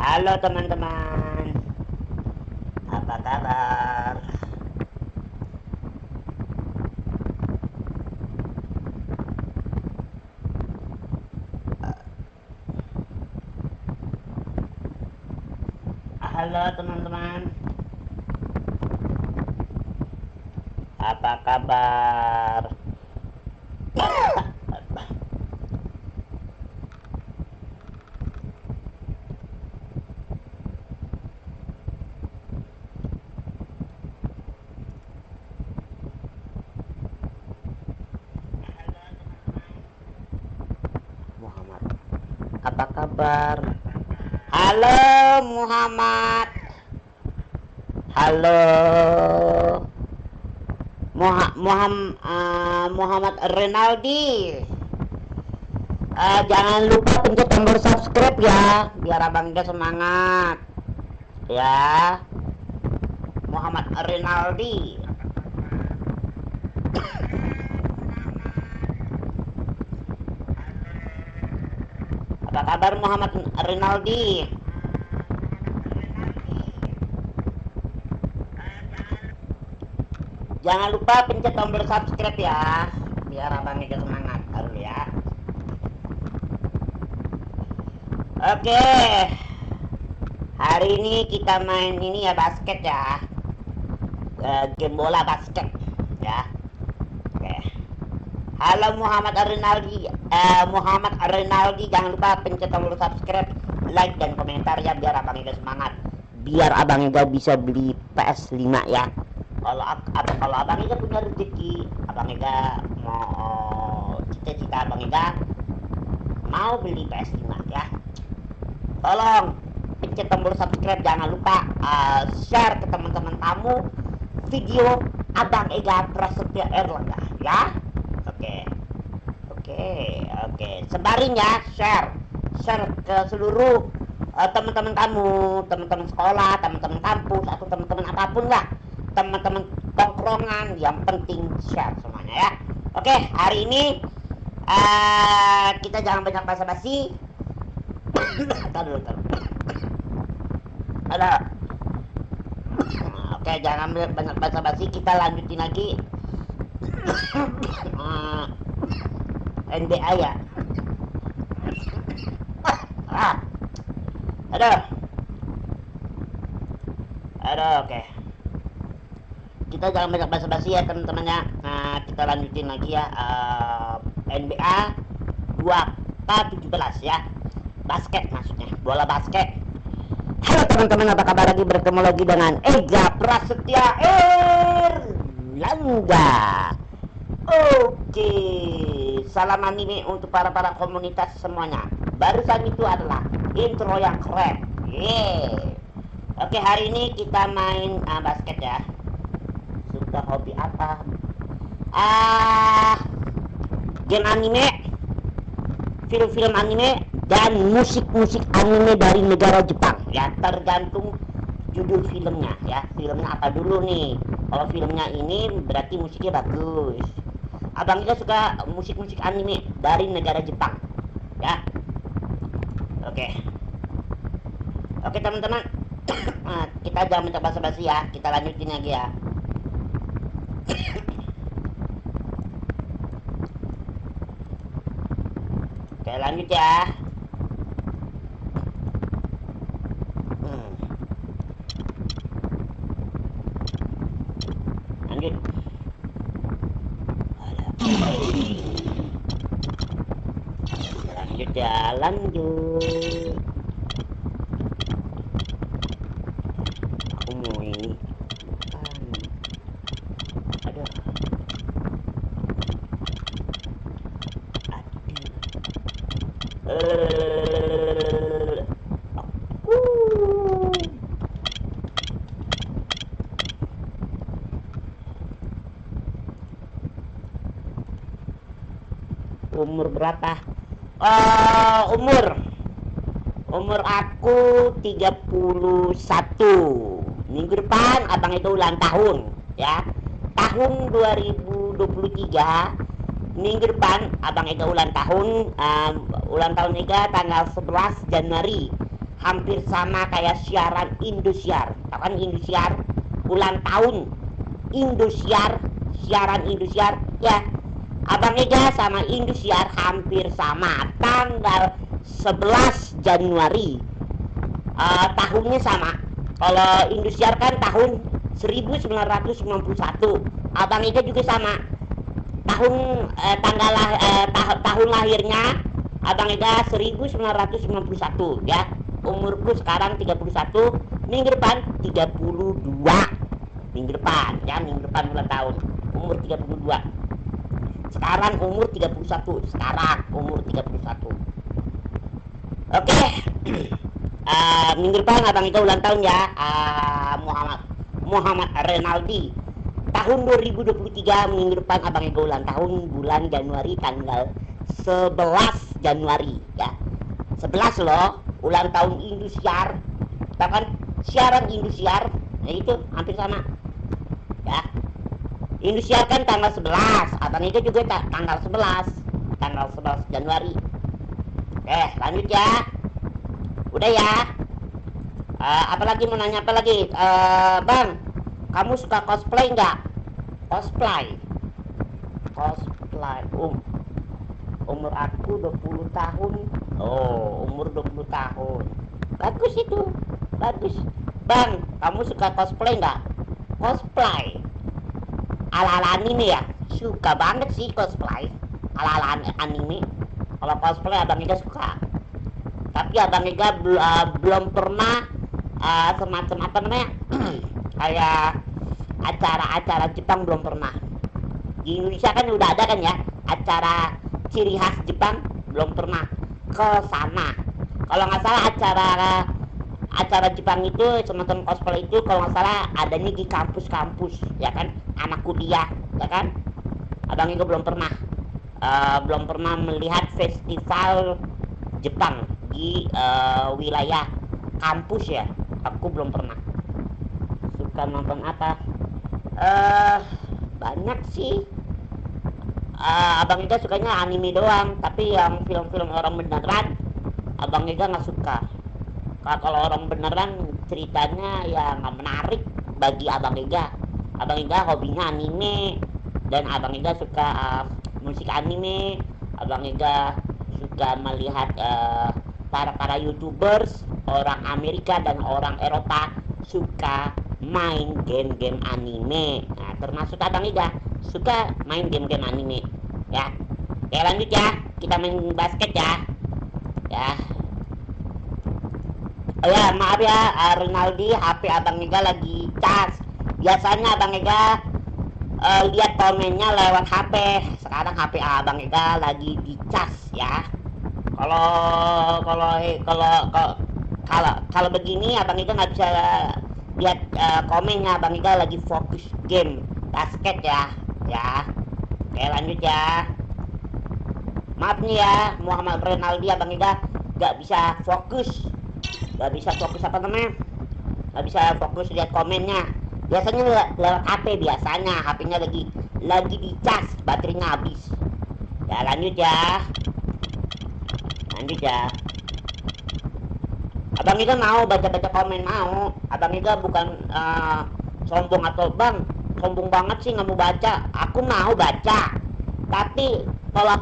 Halo teman-teman, apa kabar? Halo teman-teman, apa kabar? Muhammad, apa kabar? Halo Muhammad, halo Muhammad Renaldi. Jangan lupa pencet tombol subscribe ya, biar abang kita semangat ya. Muhammad Renaldi. Apa kabar Muhammad Renaldi? Jangan lupa pencet tombol subscribe ya, biar abang kita semangat dulu ya. Oke, hari ini kita main ini ya, basket ya, game bola basket ya. Oke, halo Muhammad Rinaldi, jangan lupa pencet tombol subscribe, like dan komentar ya, biar abang Ega semangat, biar abang Ega bisa beli PS5 ya. Kalau abang Ega punya rezeki, abang Ega mau cita-cita abang Ega mau beli PS5 ya. Tolong pencet tombol subscribe, jangan lupa share ke teman-teman kamu video abang Ega Prasetya Erlangga ya. Oke, sebarin ya, share ke seluruh teman-teman kamu, teman-teman sekolah, teman-teman kampus, atau teman-teman apapun lah, teman-teman tongkrongan, yang penting share semuanya ya. Oke, hari ini kita jangan banyak basa-basi. Ada. Oke, jangan banyak basa-basi, kita lanjutin lagi. NBA ya. Aduh, oke. Kita jangan banyak basa-basi ya teman-temannya. Nah, kita lanjutin lagi ya, NBA 2K17 ya. Basket maksudnya, bola basket. Halo teman-teman, apa kabar lagi? Bertemu lagi dengan Ega Prasetya Erlangga. Oke, salam anime untuk para komunitas semuanya. Barusan itu adalah intro yang keren. Oke, hari ini kita main basket ya. Suka hobi apa? Game anime, film-film anime, dan musik-musik anime dari negara Jepang ya, tergantung judul filmnya ya. Filmnya apa dulu nih? Kalau filmnya ini berarti musiknya bagus. Abang juga suka musik-musik anime dari negara Jepang ya. Oke teman-teman, kita jangan mencoba basa-basi ya, kita lanjutin lagi ya. Oke, lanjut ya. Lanjut. Lanjut ya, lanjut. Aku mau ini. Aduh. Umur berapa? Umur aku 31. Minggu depan abang itu ulang tahun ya. Tahun 2023. Minggu depan abang Ega ulang tahun. Ulang tahun Ega tanggal 11 Januari. hampir sama kayak siaran Indosiar. Tahu kan Indosiar? Ulang tahun Indosiar, siaran Indosiar ya. Abang Ega sama Indosiar hampir sama, tanggal 11 Januari. Tahunnya sama. Kalau Indosiar kan tahun 1991. Abang Ega juga sama. Tahun lahirnya Abang Ega 1991 ya. Umurku sekarang 31, minggu depan 32. Minggu depan ulang tahun. Umur 32. Sekarang umur 31. Oke. Minggu depan Abang Ega ulang tahun ya. Muhammad Renaldi. Tahun 2023 minggu depan Abang Ega ulang tahun, bulan Januari, tanggal 11 Januari ya. 11 loh, ulang tahun Indosiar. Bahkan siaran Indosiar, ya itu hampir sama ya. Indosiar kan tanggal 11, Abang Ega juga tanggal 11 Januari. Lanjut ya. Udah ya. Apalagi mau nanya apa lagi? Bang, kamu suka cosplay nggak? Cosplay. Umur aku 20 tahun. Umur 20 tahun. Bagus itu. Bagus. Bang, kamu suka cosplay nggak? Cosplay. Ala-ala anime ya? Suka banget sih cosplay. Ala-ala anime. Kalau cosplay Abang Ega suka. Tapi Abang Ega belum pernah semacam apa namanya? Kayak acara-acara Jepang belum pernah. Di Indonesia kan udah ada kan ya acara ciri khas Jepang, belum pernah ke sana. Kalau nggak salah acara Jepang itu semacam cosplay itu kalau nggak salah adanya di kampus-kampus ya kan, anak kuliah ya kan. Abang Ega belum pernah melihat festival Jepang di wilayah kampus ya. Aku belum pernah. Suka nonton apa? Banyak sih. Abang Ega sukanya anime doang, tapi yang film-film orang beneran Abang Ega nggak suka. Kalau orang beneran ceritanya ya nggak menarik bagi Abang Ega. Abang Ega hobinya anime, dan Abang Ega suka musik anime. Abang Ega suka melihat para YouTubers orang Amerika dan orang Eropa suka main game-game anime. Nah, termasuk Abang Ega suka main game-game anime ya. Lanjut ya, kita main basket ya. Oh ya, maaf ya Rinaldi, HP Abang Ega lagi cas. Biasanya Abang Ega lihat komennya lewat HP. Sekarang HP Abang Ega lagi dicas ya. Kalau begini Abang Ega nggak bisa lihat komennya. Abang Ega lagi fokus game basket ya. Oke, lanjut ya. Maaf nih ya Muhammad Renaldi, Abang Ega nggak bisa fokus apa namanya, nggak bisa fokus lihat komennya. Biasanya lewat HP, biasanya HP-nya lagi dicas, baterainya habis ya. Lanjut ya. Abang Ega mau baca komen, mau. Abang Ega bukan sombong atau bang sombong banget sih nggak mau baca. Aku mau baca, tapi kalau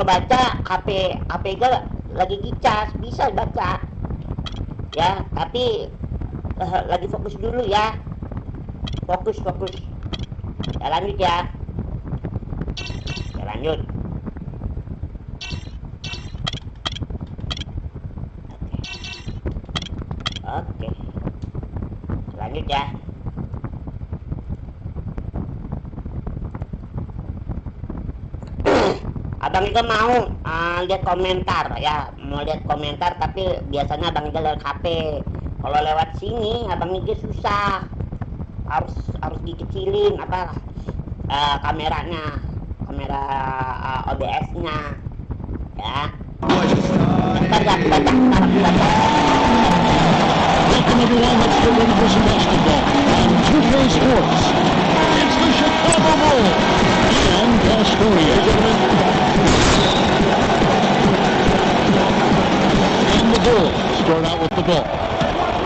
baca HP Ega lagi dicas, bisa baca ya, tapi lagi fokus dulu ya. Fokus ya. Lanjut ya. Lanjut. Oke. Lanjut ya. Abang Ega mau lihat komentar ya, mau lihat komentar, tapi biasanya Abang Ega lewat HP. Kalau lewat sini Abang Ega susah, harus dikecilin kameranya, kamera OBS-nya ya. Ntar ya, baca. Welcome everyone, let's get ready for some basketball on 2K Sports. It's the Chicago Bulls and Astoria. And the Bulls start out with the ball.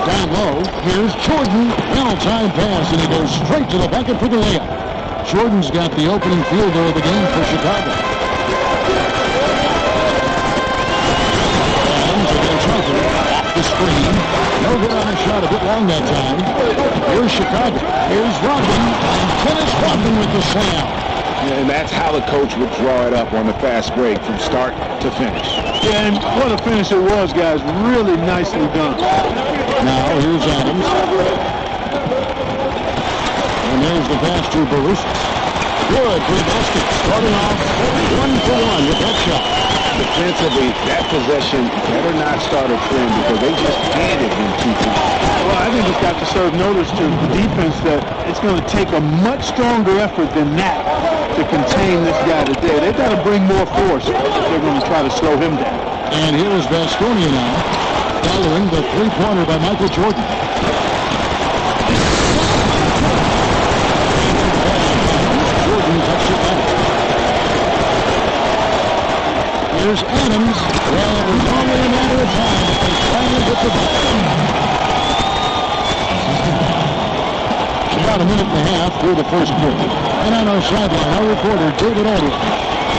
Down low, here's Jordan. Well-timed pass, and he goes straight to the bucket for the layup. Jordan's got the opening field goal of the game for Chicago. Adams against Harper. The screen. No good on the shot. A bit long that time. Here's Chicago. Here's Rodman. And Dennis Rodman with the slam. And that's how the coach would draw it up on the fast break from start to finish. Yeah, and what a finish it was, guys. Really nicely done. Now, here's Adams. And there's the pass to Barusis. Good for the basket. Starting off 1-for-1 with that shot. Defensively, that possession better not start a trend because they just handed him 2 points. Well, I think it's got to serve notice to the defense that it's going to take a much stronger effort than that to contain this guy today. They've got to bring more force if they're going to try to slow him down. And here is Vasconia now, following the three-pointer by Michael Jordan. Jordan touched it back. Here's Adams. Well, it was only a matter of time if they finally get the ball. About a minute and a half through the first quarter. And on our sideline, our reporter, David Aldridge.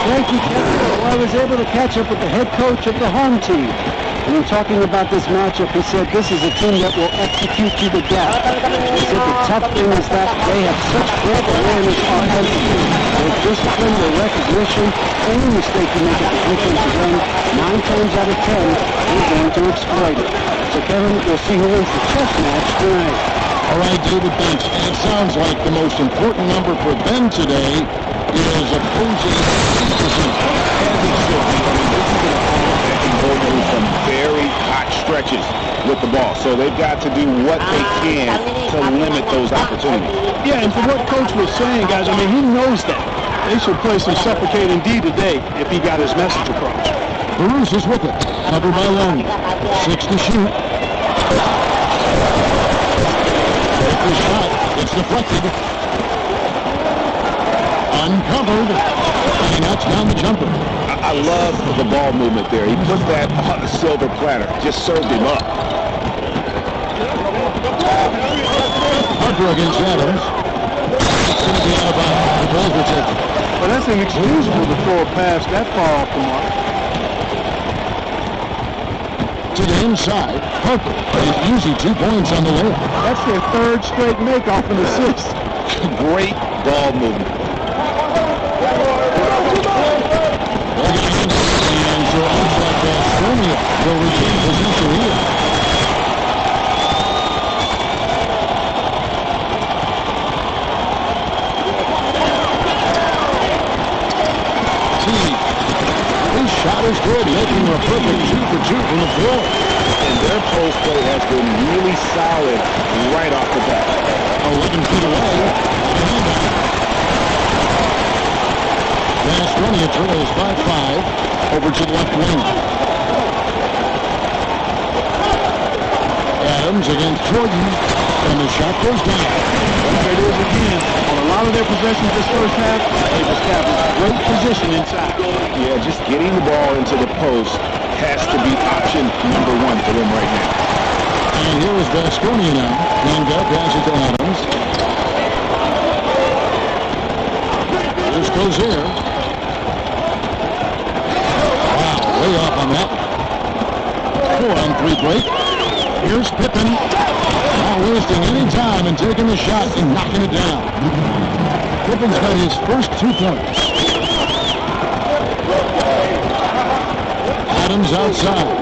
Thank you, Kevin. Well, I was able to catch up with the head coach of the home team. And in talking about this matchup, he said this is a team that will execute to the death. He said the tough thing is that they have such great awareness offensively. Their discipline, their recognition, any mistake you make at the defensive end, 9 times out of 10, you're going to exploit it. So, Kevin, we'll see who wins the chess match tonight. All right, David, thanks. And it sounds like the most important number for them today is opposing Some very hot stretches with the ball. So they've got to do what they can to limit those opportunities. Yeah, and for what Coach was saying, guys, I mean, he knows that. They should play some suffocating D today if he got his message across. Bruce is with it. Covered by Long. 6 to shoot. The shot. It's deflected. Uncovered. And that's down the jumper. I love the ball movement there. He put that on the silver platter. Just served him up. Harper against Adams. It's going to be out of bounds. The Bulls will take it. But that's inexcusable to throw a pass that far off the mark. To the inside, Harper. An easy 2 points on the layup. That's their 3rd straight make off an assist. Great ball movement. And so outside Vasconia will retain possession here. His shot is good, making a perfect 2 for 2 from the floor. And their post play has been really solid right off the bat. 11 feet away. Vasconia trails 5-5 over to the left wing. Adams against Jordan, and the shot goes down. There it is again. On a lot of their possessions this first half, they've established great position inside. Yeah, just getting the ball into the post has to be option number 1 for them right now. And here is Vasconia now. Manga passes to Adams. This goes here. Wow, way off on that. 4-on-3 break. Here's Pippen. Not wasting any time and taking the shot and knocking it down. Pippen's got his first 2 points. Adams outside.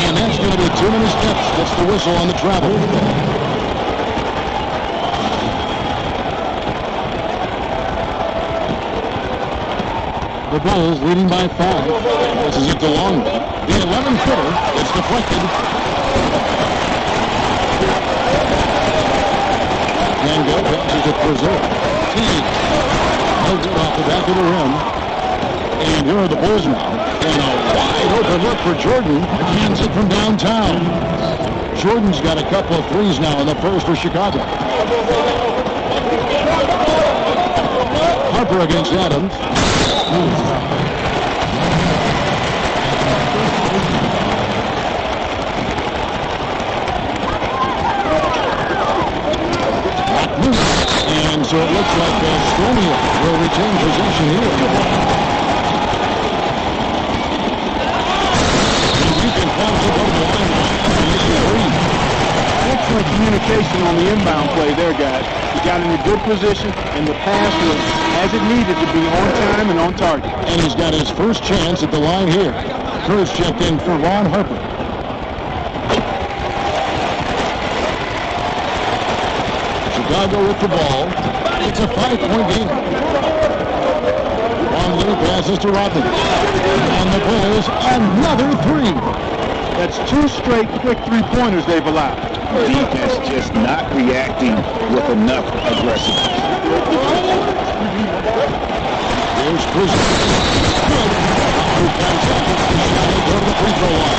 And that's going to be too many steps. That's the whistle on the travel. The Bulls leading by 5. This is it to Longley. The 11-footer. It's deflected. Van Gogh passes it for Zero. Teague. Holds it off the back of the rim. And here are the Bulls now. And a wide open look for Jordan. Hands it from downtown. Jordan's got a couple of threes now in the first for Chicago. Harper against Adams. lucky on the inbound play there, guys. He got in a good position, and the pass was as it needed to be, on time and on target. And he's got his first chance at the line here. First checked in for Ron Harper. Chicago with the ball. It's a 5-point game. Longley passes to Rodman. On the Bulls, another three. That's 2 straight quick three-pointers they've allowed. Defense just not reacting with enough aggressiveness. Here's Cruz. Go to the free throw line.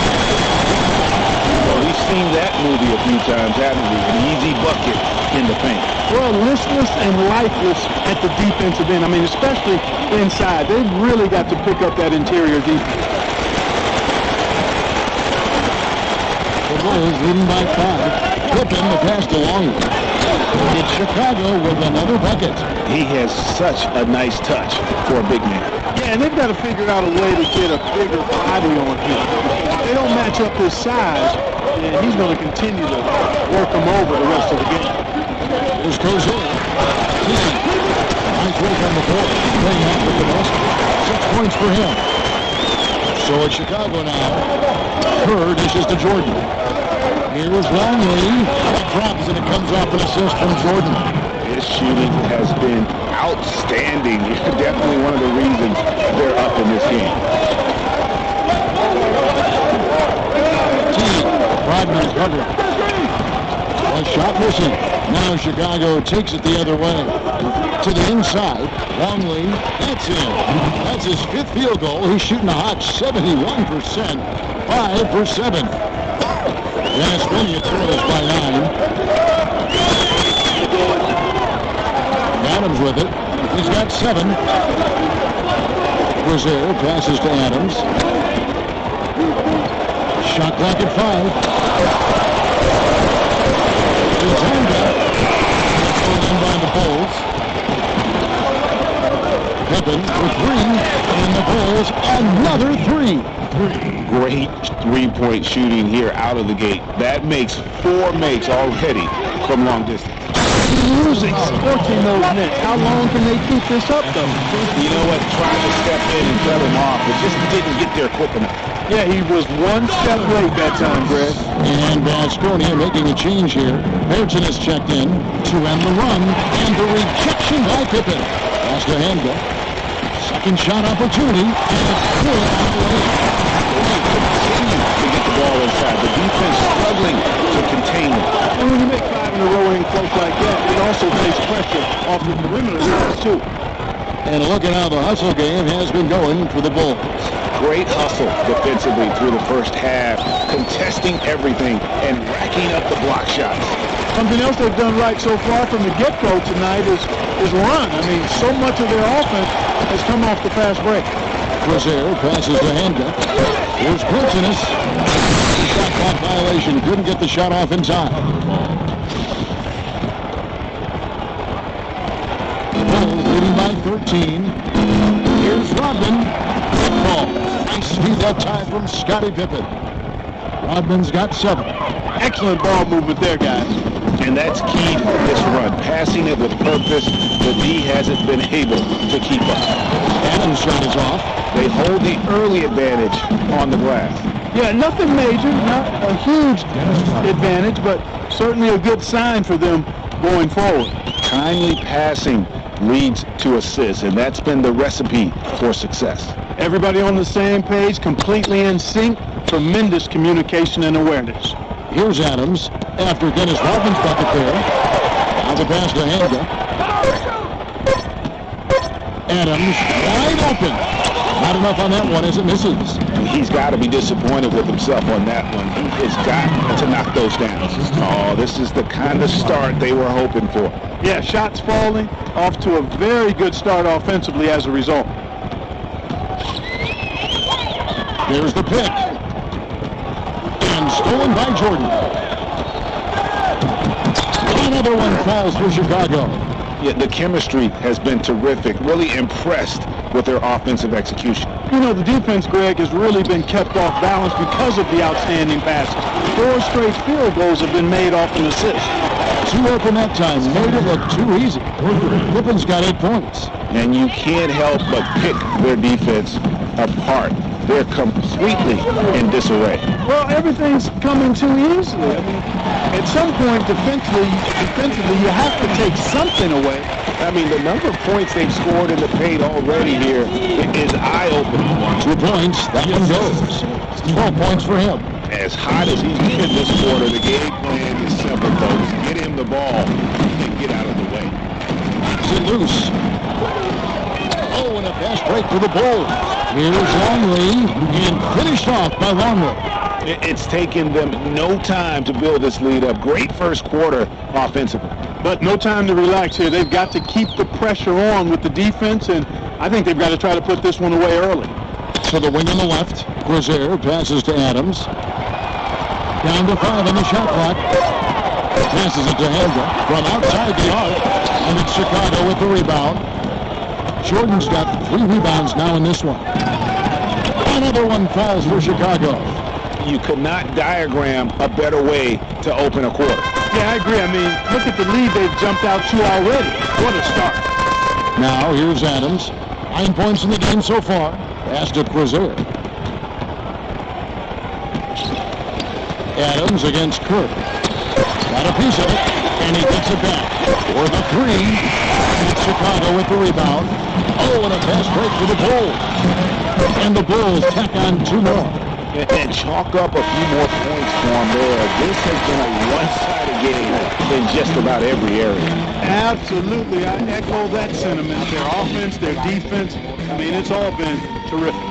Well, we've seen that movie a few times, haven't we? An easy bucket in the paint. Well, listless and lifeless at the defensive end. I mean, especially inside. They've really got to pick up that interior defense. The Bulls leading by 5. Pippen the pass to Longley. It's Chicago with another bucket. He has such a nice touch for a big man. Yeah, and they've got to figure out a way to get a bigger body on him. If they don't match up his size, then he's going to continue to work them over the rest of the game. Here's Kozil. Nice work on the board. Playing out with the basket. 6 points for him. So it's Chicago now. Kerr dishes to Jordan. Here's Longley. It drops and it comes off an assist from Jordan. His shooting has been outstanding. Definitely one of the reasons they're up in this game. Rodman covered. A shot missing. Now Chicago takes it the other way. To the inside. Longley. That's in. That's his 5th field goal. He's shooting a hot 71%. 5 for 7. Dennis Vineyard trails by 9. Adams with it. He's got 7. Brazil passes to Adams. Shot clock at 5. Zanga. Thrown in by the Bulls. Pippen for 3. And the Bulls another 3. Great three-point shooting here out of the gate. That makes 4 makes already from long distance. Losing, scorching those nets. How long can they keep this up, though? You know what? Tried to step in and cut him off, but just didn't get there quick enough. Yeah, he was 1 step late that time, Greg. And Baskonia making a change here. Bergen is checked in to end the run. And the rejection by Pippen. Pass to Hanga. Second shot opportunity. And it's good out of the way. To get the ball inside. The defense struggling to contain it. And when you make 5 in a row in close like that, it also takes pressure off the perimeter guys, too. And look at how the hustle game has been going for the Bulls. Great hustle defensively through the first half, contesting everything and racking up the block shots. Something else they've done right so far from the get-go tonight is run. I mean, so much of their offense has come off the fast break. Brazier passes to Hanga. Here's Quintinus. Shot clock violation. Couldn't get the shot off in time. Bulls leading by 13. Here's Rodman. Ball. Nice speed that time from Scottie Pippen. Rodman's got 7. Excellent ball movement there, guys. And that's key to this run. Passing it with purpose. The D hasn't been able to keep up. Adams' shot is off. They hold the early advantage on the glass. Yeah, nothing major, not a huge advantage, but certainly a good sign for them going forward. Timely passing leads to assists, and that's been the recipe for success. Everybody on the same page, completely in sync, tremendous communication and awareness. Here's Adams after Dennis Rodman's bucket there. Now the pass to Hanga. Adams wide open. Not enough on that one as it misses. He's got to be disappointed with himself on that one. He has got to knock those down. Oh, this is the kind of start they were hoping for. Yeah, shots falling, off to a very good start offensively as a result. There's the pick. And stolen by Jordan. Another one falls for Chicago. Yeah, the chemistry has been terrific. Really impressed with their offensive execution. You know, the defense, Greg, has really been kept off balance because of the outstanding passes. 4 straight field goals have been made off an assist. Too open that time. Made it look too easy. Pippen's got 8 points. And you can't help but pick their defense apart. They're completely in disarray. Well, everything's coming too easily. I mean, at some point, defensively, you have to take something away. I mean, the number of points they've scored in the paint already here is eye-opening. 2 points. That one goes. 12 points for him. As hot as he's been this quarter, the game plan is simple, folks. Get him the ball and get out of the way. Is it loose? Oh, and a fast break for the Bulls. Here's Longley, and finished off by Longley. It's taken them no time to build this lead up. Great first quarter offensively. But no time to relax here. They've got to keep the pressure on with the defense, and I think they've got to try to put this one away early. So the wing on the left, Crozier passes to Adams. Down to 5 on the shot clock. Passes it to Helga from outside the arc, and it's Chicago with the rebound. Jordan's got 3 rebounds now in this one. Another one falls for Chicago. You could not diagram a better way to open a quarter. Yeah, I agree. I mean, look at the lead they've jumped out to already. What a start. Now here's Adams. 9 points in the game so far. Pass to Crozier. Adams against Kirk. Got a piece of it, and he gets it back. For the 3. And it's Chicago with the rebound. Oh, and a fast break for the Bulls. And the Bulls tack on 2 more. And chalk up a few more points for them there. This has been a one-sided game in just about every area. Absolutely. I echo that sentiment. Their offense, their defense, I mean, it's all been terrific.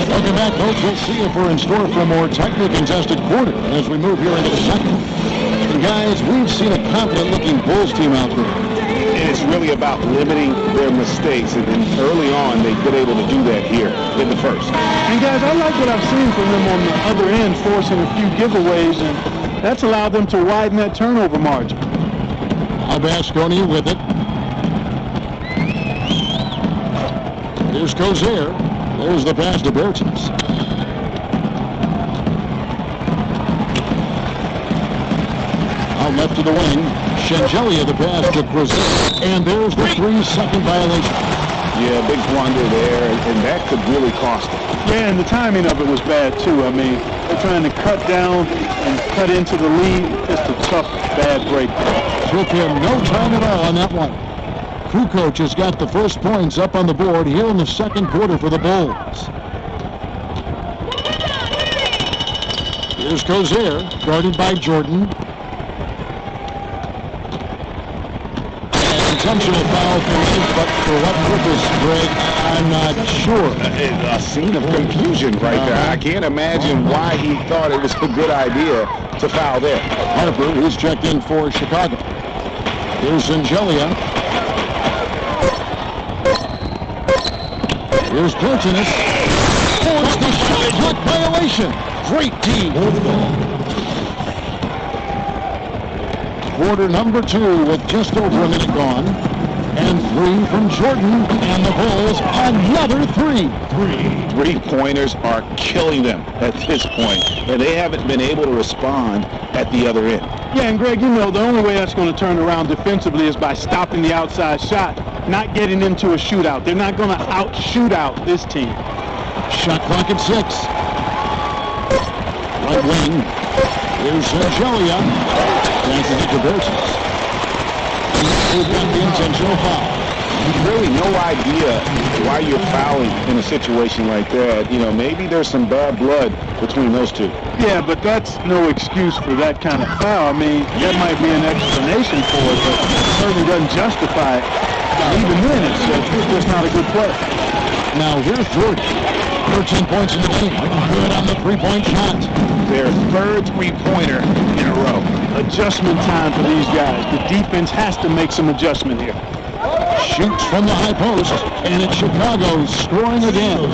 Welcome back, folks. We'll see if we're in store for a more tightly contested quarter as we move here into the second. And guys, we've seen a confident-looking Bulls team out there. And it's really about limiting their mistakes. And then early on, they've been able to do that here in the first. And guys, I like what I've seen from them on the other end, forcing a few giveaways, and that's allowed them to widen that turnover margin. Basconi with it. Here's Crozier. There's the pass to Bertens. Out left to the wing. Shengelia the pass to Crozier. And there's the 3-second violation. Yeah, big blunder there, and that could really cost them. Yeah, and the timing of it was bad, too. I mean, they're trying to cut down and cut into the lead. Just a tough, bad break. Took him no time at all on that one. Kukoc has got the first points up on the board here in the second quarter for the Bulls. Here's Crozier, guarded by Jordan. Intentional foul committed, but for what purpose, Greg, I'm not sure. A scene of confusion right there. I can't imagine why he thought it was a good idea to foul there. Harper, who's checked in for Chicago. Here's Shengelia. Here's Bertens. Forced the shot clock violation. Great team. Quarter number 2 with just over a minute gone. And 3 from Jordan. And the Bulls another 3. 3-pointers are killing them at this point, and they haven't been able to respond at the other end. Yeah, and Greg, you know, the only way that's going to turn around defensively is by stopping the outside shot, not getting into a shootout. They're not going to out-shootout this team. Shot clock at 6. Right wing. Here's Shengelia. Passes it to Bertens. He's got the intentional foul. Really no idea why you're fouling in a situation like that. You know, maybe there's some bad blood between those two. Yeah, but that's no excuse for that kind of foul. I mean, that might be an explanation for it, but it certainly doesn't justify it. And even then, it's just not a good play. Now here's Jordan. 13 points in the game. Good on the three-point shot. Their third three-pointer in a row. Adjustment time for these guys. The defense has to make some adjustment here. Shoots from the high post, and it's Chicago scoring again.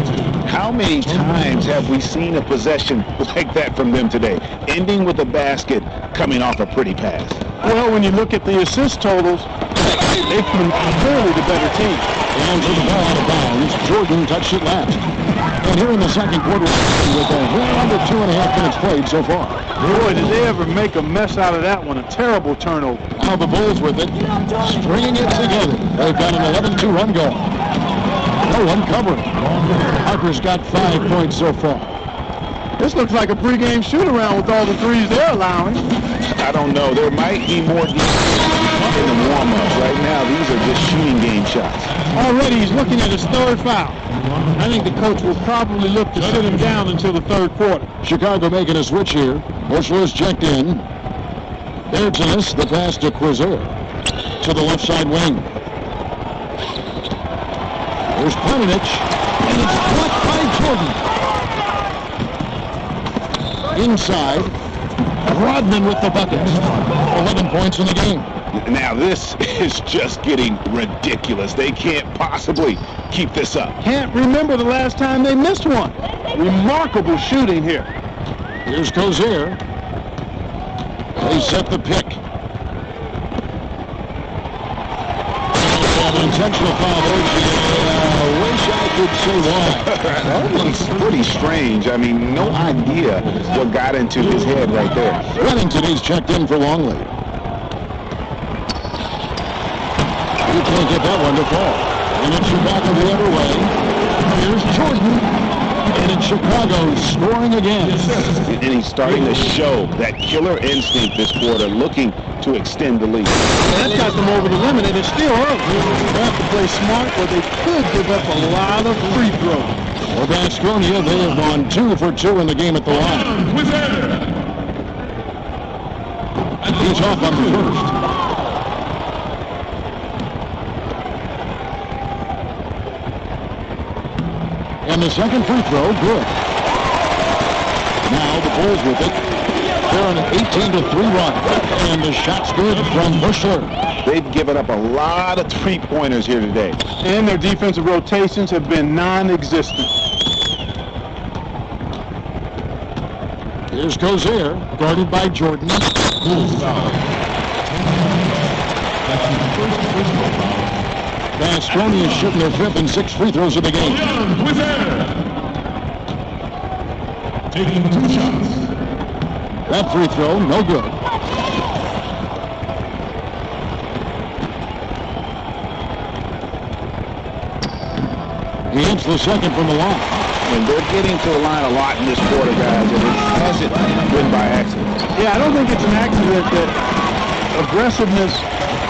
How many times have we seen a possession like that from them today, ending with a basket coming off a pretty pass? Well, when you look at the assist totals, they've been clearly the better team. And for the ball out of bounds, Jordan touched it last. And here in the second quarter, with a little under 2.5 minutes played so far. Boy, did they ever make a mess out of that one. A terrible turnover. Now the Bulls with it, stringing it together. They've got an 11-2 run going. No one covering. Harper's got 5 points so far. This looks like a pregame shoot-around with all the threes they're allowing. I don't know. There might be more defense in the warm-ups. Right now, these are just shooting game shots. Already he's looking at his third foul. I think the coach will probably look to sit him down until the third quarter. Chicago making a switch here. Bushler is checked in. Bertanis, the pass to Quiser. To the left side wing. There's Planinic. And it's blocked by Jordan. Inside. Rodman with the bucket. 11 points in the game. Now this is just getting ridiculous. They can't possibly keep this up. Can't remember the last time they missed one. Remarkable shooting here. Here's Cozier. They set the pick. An intentional foul. I wish I could say why. That one's pretty strange. I mean, no idea what got into his head right there. Reddington is checked in for Longley. You can't get that one to fall. And it's Chicago the other way. Here's Jordan. And it's Chicago scoring again. And he's starting to show that killer instinct this quarter, looking to extend the lead. That got them over the limit, and it's still early. They have to play smart, or they could give up a lot of free throws. For Baskonia, they have gone 2 for 2 in the game at the line. He's off on the first. And the second free throw, good. Now the Bulls with it. They're on an 18-3 run. And the shot's good from Bushler. They've given up a lot of three-pointers here today. And their defensive rotations have been non-existent. Here's Cozier, guarded by Jordan. Baskonia is shooting their 5th and 6th free throws of the game. Taking 2 shots. That free throw, no good. He hits the second from the line. And they're getting to the line a lot in this quarter, guys, and it hasn't been by accident. Yeah, I don't think it's an accident that aggressiveness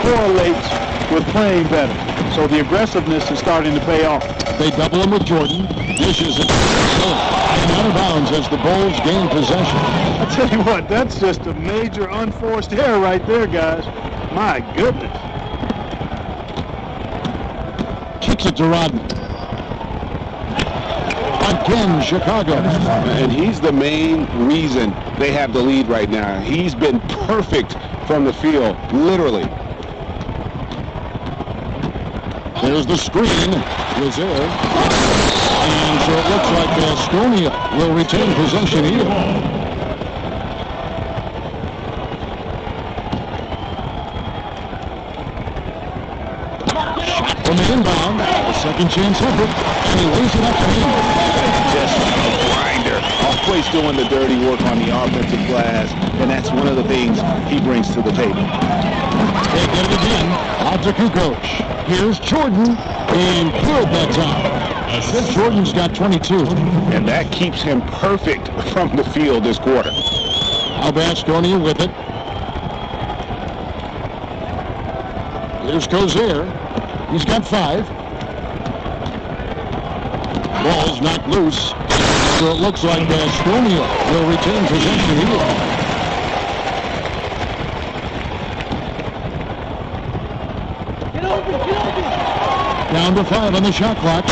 correlates with playing better. So the aggressiveness is starting to pay off. They double him with Jordan. Dishes it. And out of bounds as the Bulls gain possession. I tell you what, that's just a major unforced error right there, guys. My goodness. Kicks it to Rodman. Again, Chicago. And he's the main reason they have the lead right now. He's been perfect from the field, literally. There's the screen. Was there. And so it looks like Baskonia will retain possession here. From the inbound, a second chance effort, and he lays it up to him. Just a grinder. Always doing the dirty work on the offensive glass, and that's one of the things he brings to the table. They get it again. Out to Kukoc. Here's Jordan, and good that time. Jordan's got 22. And that keeps him perfect from the field this quarter. Now Baskonia with it. Here's Cozier. He's got 5. Ball's knocked loose. So it looks like Baskonia will retain possession here. Down to 5 on the shot clock.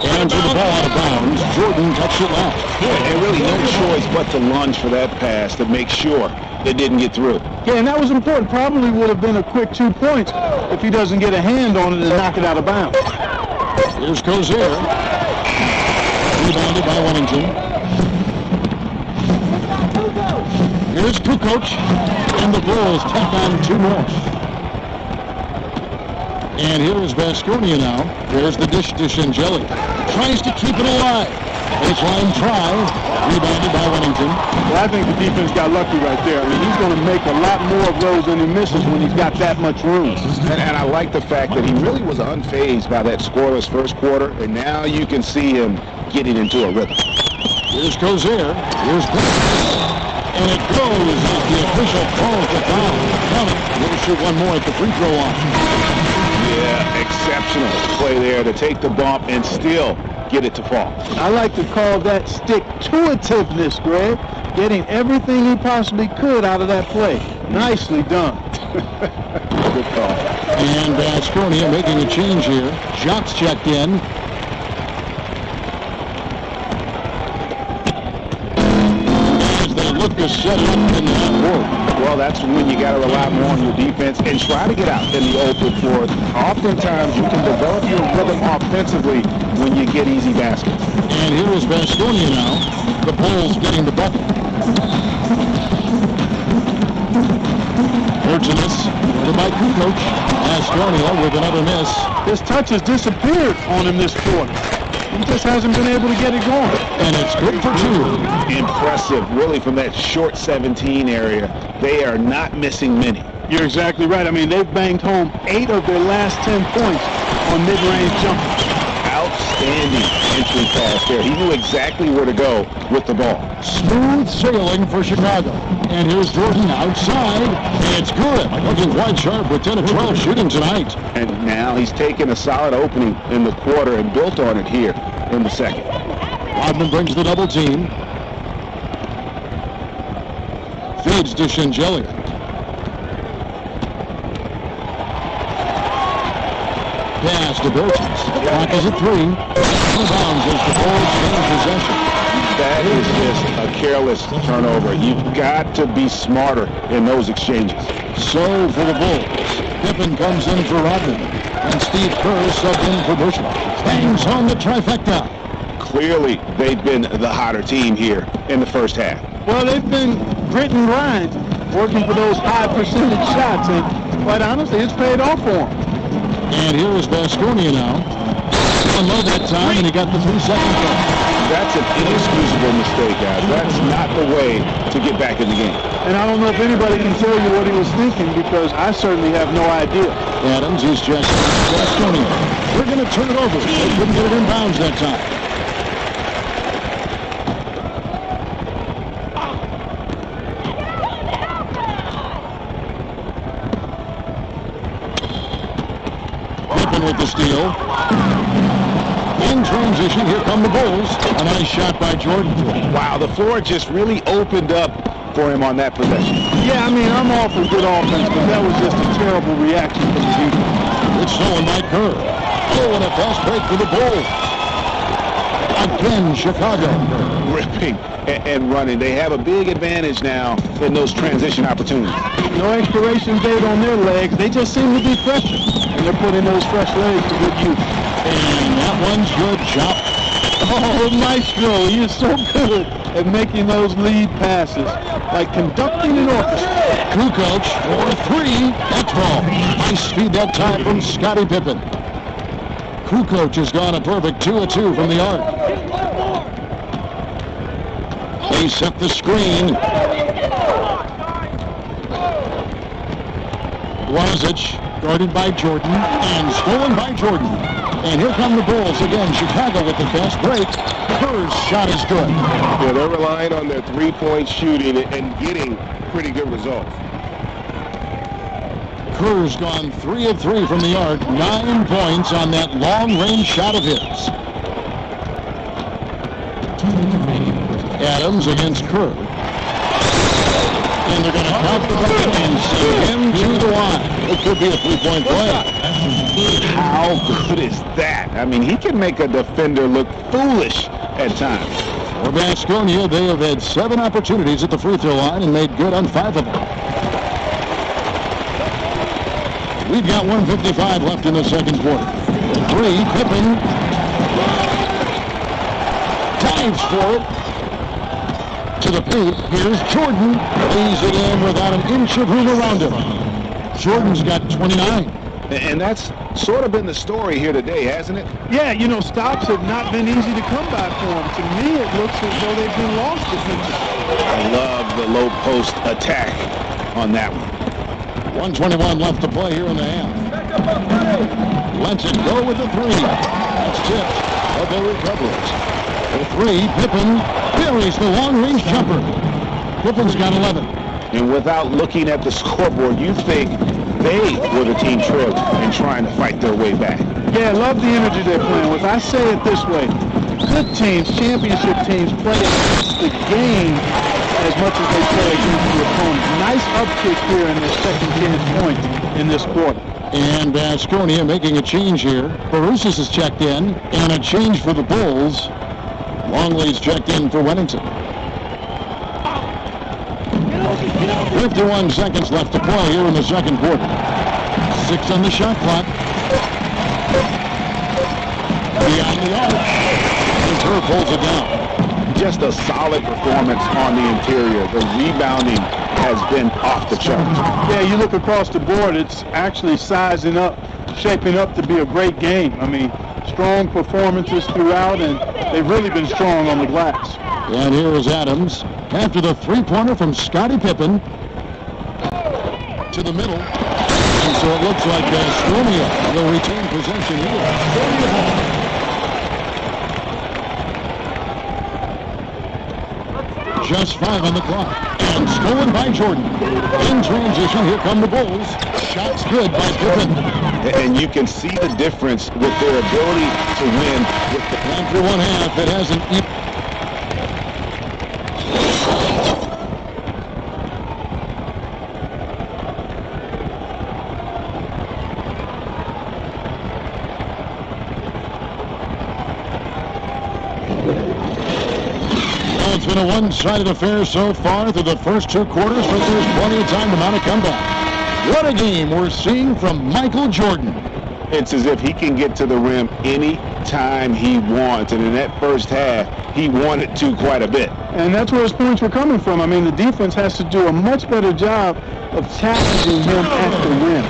And to the ball out of bounds. Jordan touched it last. And really no choice but to lunge for that pass to make sure it didn't get through. Yeah, and that was important. Probably would have been a quick 2 points if he doesn't get a hand on it and knock it out of bounds. Here's Cozier. Rebounded by Wennington. Here's Kukoc. And the Bulls tack on 2 more. And here is Vasconia now. There's the dish and jelly. Tries to keep it alive. Baseline try. Rebounded by Wennington. Well, I think the defense got lucky right there. I mean, he's going to make a lot more of those than he misses when he's got that much room. And I like the fact that he really was unfazed by that scoreless first quarter, and now you can see him getting into a rhythm. Here's Cozier. Here's Blake. And it goes as the official calls the foul. We'll shoot one more at the free throw line. Yeah, exceptional play there to take the bump and still get it to fall. I like to call that stick-to-itiveness, Greg. Getting everything he possibly could out of that play. Nicely done. Good call. And Vasconia making a change here. Shots checked in. As they look to set it up in the half-court. Well, that's when you got to rely more on your defense and try to get out in the open floor. Oftentimes, you can develop your rhythm offensively when you get easy baskets. And here is Vasconia now. The Bulls getting the bucket. Urginus, ordered by Kukoc. Vasconia with another miss. His touch has disappeared on him this quarter. He just hasn't been able to get it going. And it's good for 2. Impressive, really, from that short 17 area. They are not missing many. You're exactly right. I mean, they've banged home 8 of their last 10 points on mid-range jumpers. Outstanding entry pass there. He knew exactly where to go with the ball. Smooth sailing for Chicago. And here's Jordan outside. It's good. Looking quite sharp with 10 of 12 shooting tonight. And now he's taken a solid opening in the quarter and built on it here in the second. Rodman brings the double team. Feeds to Shingelli. Pass to Bertens. Clock is at 3. Rebounds as the Bulls gain possession. That is just a careless turnover. You've got to be smarter in those exchanges. So for the Bulls, Pippen comes in for Rodman, and Steve Kerr subbed in for Bushel. Bangs on the trifecta. Clearly, they've been the hotter team here in the first half. Well, they've been grit and grind, working for those high percentage shots, and quite honestly, it's paid off for them. And here is Vasconia now. Low that time, and he got the 3-second play. That's an inexcusable mistake, guys. That's not the way to get back in the game. And I don't know if anybody can tell you what he was thinking, because I certainly have no idea. Adams is just Vasconia. We're going to turn it over. They couldn't get it in bounds that time. With the steal. In transition, here come the Bulls. A nice shot by Jordan. Wow, the floor just really opened up for him on that possession. Yeah, I mean, I'm all for good offense, but that was just a terrible reaction from the defense. It's stolen by Kerr. Oh, and a fast break for the Bulls. Again, Chicago. Ripping and running. They have a big advantage now in those transition opportunities. No expiration date on their legs. They just seem to be fresher. And they're putting those fresh legs to good use. And that one's good. Chop. Oh, Maestro, he is so good at making those lead passes, like conducting an orchestra. Kukoc for 3. That's ball. Nice speed that time from Scottie Pippen. Kukoc has gone a perfect 2 of 2 from the arc. They set the screen. Lazic guarded by Jordan and stolen by Jordan. And here come the Bulls again. Chicago with the fast break. Kerr's shot is good. Yeah, they're relying on their three-point shooting and getting pretty good results. Kerr's gone 3 of 3 from the arc. 9 points on that long-range shot of his. Adams against Kerr. And they're going to count the bucket and send him to the line. It could be a 3-point play. How How good is that? I mean, he can make a defender look foolish at times. For Baskonia, they have had 7 opportunities at the free throw line and made good on 5 of them. We've got 1:55 left in the second quarter. 3, Pippen dives for it to the paint. Here's Jordan. Lays it in without an inch of room around him. Jordan's got 29. And that's sort of been the story here today, hasn't it? Yeah, you know, stops have not been easy to come by for him. To me, it looks as though they've been lost defensively. I love the low post attack on that one. 1:21 left to play here in the half. Lets it go with the 3. That's tipped, but they recover it. The 3, Pippen buries the long-range jumper. Pippen's got 11. And without looking at the scoreboard, you think they were the team trailed and trying to fight their way back. Yeah, I love the energy they're playing with. I say it this way. Good teams, championship teams, play against the game as much as they play against the opponent. Nice uptick here in their second chance points in this quarter. And Baskonia making a change here. Barusis is checked in, and a change for the Bulls. Longley's checked in for Wennington. 51 seconds left to play here in the second quarter. 6 on the shot clock. Beyond the arc. And Kerr pulls it down. Just a solid performance on the interior. The rebounding has been off the charts. Yeah, you look across the board, it's actually sizing up, shaping up to be a great game. I mean, strong performances throughout, and they've really been strong on the glass. And here is Adams after the three-pointer from Scottie Pippen to the middle. And so it looks like Baskonia will retain possession here. Just 5 on the clock. And stolen by Jordan. In transition, here come the Bulls. Shots good by Pippen. And you can see the difference with their ability to win. With the After one half, it hasn't even... It's been a one-sided affair so far through the first 2 quarters, but there's plenty of time to mount a comeback. What a game we're seeing from Michael Jordan. It's as if he can get to the rim any time he wants, and in that first half, he wanted to quite a bit. And that's where his points were coming from. I mean, the defense has to do a much better job of challenging him at the rim.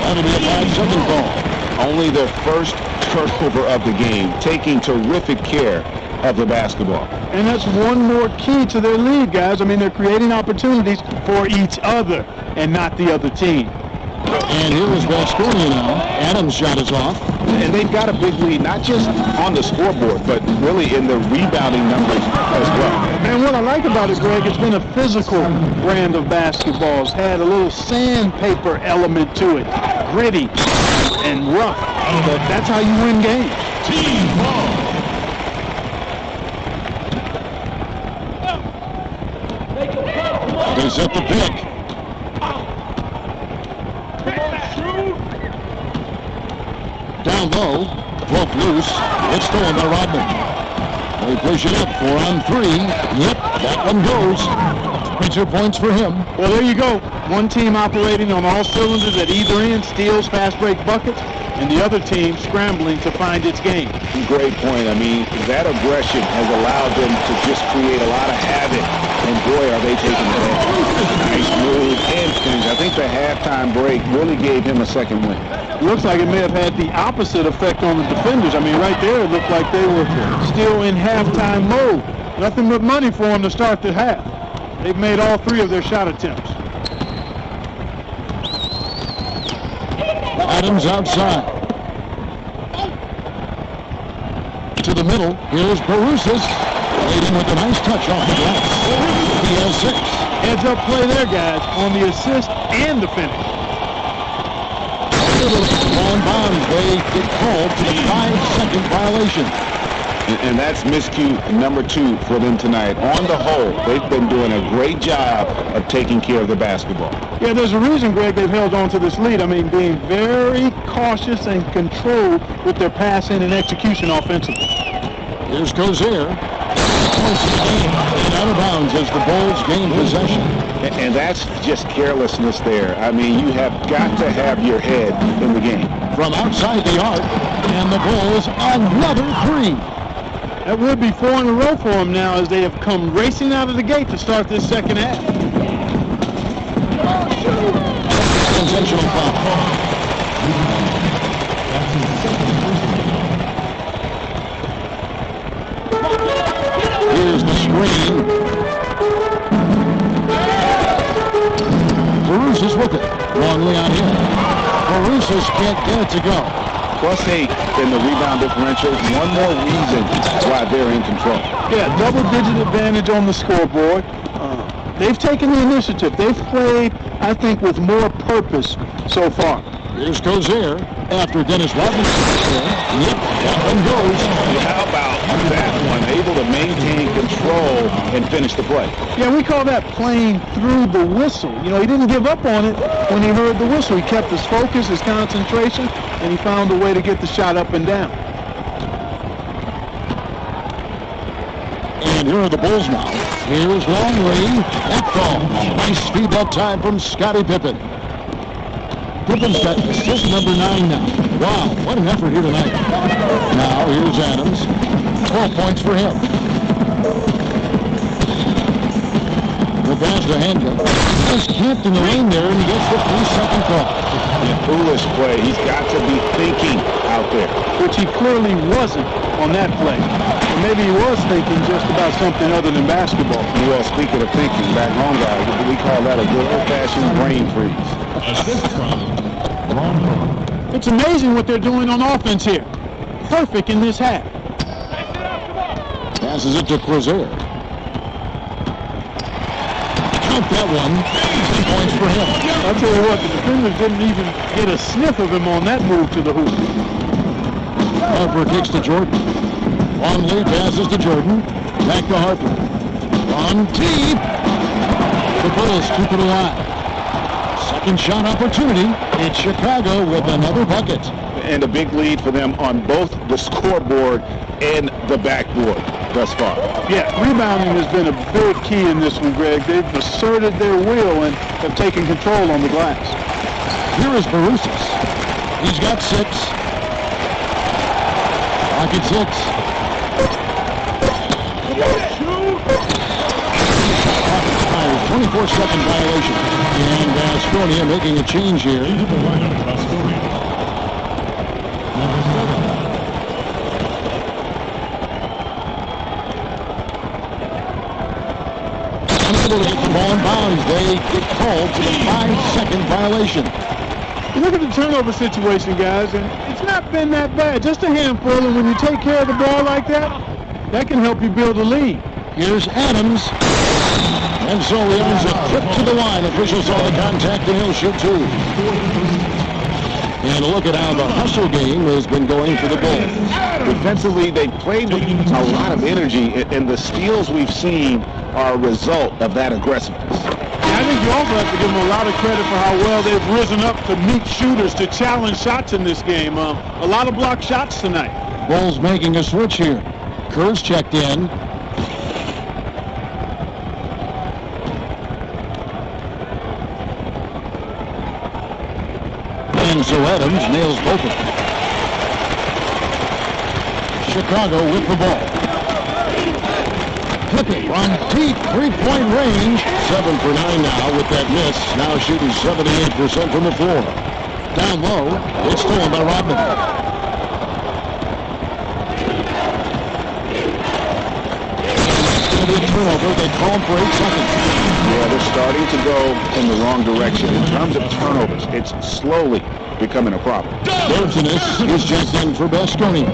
That'll be a 5-second call. Only their first turnover of the game, taking terrific care of the basketball. And that's one more key to their lead, guys. I mean, they're creating opportunities for each other and not the other team. And here is Baskonia now. Adams' shot is off. And they've got a big lead, not just on the scoreboard, but really in the rebounding numbers as well. And what I like about it, Greg, it's been a physical brand of basketball. It's had a little sandpaper element to it. Gritty and rough. But that's how you win games. Team ball. They set the pick. Down low, broke loose. It's stolen by Rodman. They push it up, 4 on 3. Yep, that one goes. 22 points for him. Well, there you go. One team operating on all cylinders at either end, steals, fast break buckets, and the other team scrambling to find its game. Great point. I mean, that aggression has allowed them to just create a lot of havoc. And boy, are they taking advantage. Nice move and finish. I think the halftime break really gave him a second win. Looks like it may have had the opposite effect on the defenders. I mean, right there, it looked like they were still in halftime mode. Nothing but money for them to start the half. They've made all 3 of their shot attempts. Adams outside. To the middle. Here's Barusis. Waiting with a nice touch off the glass. He has 6. Heads up play there, guys, on the assist and the finish. On bounds, they get called to the 5-second violation. And that's miscue number 2 for them tonight. On the whole, they've been doing a great job of taking care of the basketball. Yeah, there's a reason, Greg, they've held on to this lead. I mean, being very cautious and controlled with their passing and execution offensively. Here's Cozier. And out of bounds as the Bulls gain possession. And that's just carelessness there. I mean, you have got to have your head in the game. From outside the arc, and the Bulls another 3. That would be 4 in a row for them now as they have come racing out of the gate to start this second half. Sensational foul. Here's the screen. Barusas with it. Wrongly on him. Barusas can't get it to go. +8 in the rebound differential. One more reason why they're in control. Yeah, double-digit advantage on the scoreboard. They've taken the initiative. They've played, I think, with more purpose so far. Here's Cozier after Dennis Robinson. Yep, that one goes. How about that one? Able to maintain control and finish the play. Yeah, we call that playing through the whistle. You know, he didn't give up on it when he heard the whistle. He kept his focus, his concentration, and he found a way to get the shot up and down. And here are the Bulls now. Here's Longley. That ball. Nice feed that time from Scottie Pippen. Pippen's got assist number 9 now. Wow, what an effort here tonight. Now here's Adams. 12 points for him. The pass to Handler. He's camped in the lane there and he gets the 3-second call. Foolish play. He's got to be thinking out there. Which he clearly wasn't on that play. Or maybe he was thinking just about something other than basketball. Well, speaking of thinking, back home, guys, we call that a good old-fashioned brain freeze. It's amazing what they're doing on offense here. Perfect in this half. Passes it to Crozier. Count that one. 10 points for him. I'll tell you what, the defenders didn't even get a sniff of him on that move to the hoop. Harper kicks to Jordan. Longley passes to Jordan. Back to Harper. On deep. The Bulls keep it alive. Second shot opportunity. It's Chicago with another bucket. And a big lead for them on both the scoreboard and the backboard thus far. Yeah, rebounding has been a big key in this one, Greg. They've asserted their will and have taken control on the glass. Here is Barusas. He's got 6. Pocket 6. 24-second violation. And Baskonia making a change here. Unable to get the ball in bounds. They get called to the 5-second violation. You look at the turnover situation, guys, and it's not been that bad. Just a handful, and when you take care of the ball like that, that can help you build a lead. Here's Adams. And so he earns a trip to the line. Officials saw the contact, and he'll shoot 2. And look at how the hustle game has been going for the Bulls. Defensively, they played with a lot of energy, and the steals we've seen are a result of that aggressiveness. I think you also have to give them a lot of credit for how well they've risen up to meet shooters, to challenge shots in this game. A lot of blocked shots tonight. Bulls making a switch here. Kerr's checked in. And so Adams nails both of them. Chicago with the ball. Pippen from deep 3-point range. 7 for 9 now with that miss. Now shooting 78% from the floor. Down low, it's stolen by Rodman. It's going to be a turnover. They call him for 8 seconds. Yeah, they're starting to go in the wrong direction. In terms of turnovers, it's slowly becoming a problem. Bertinus is checked in for Baskonia.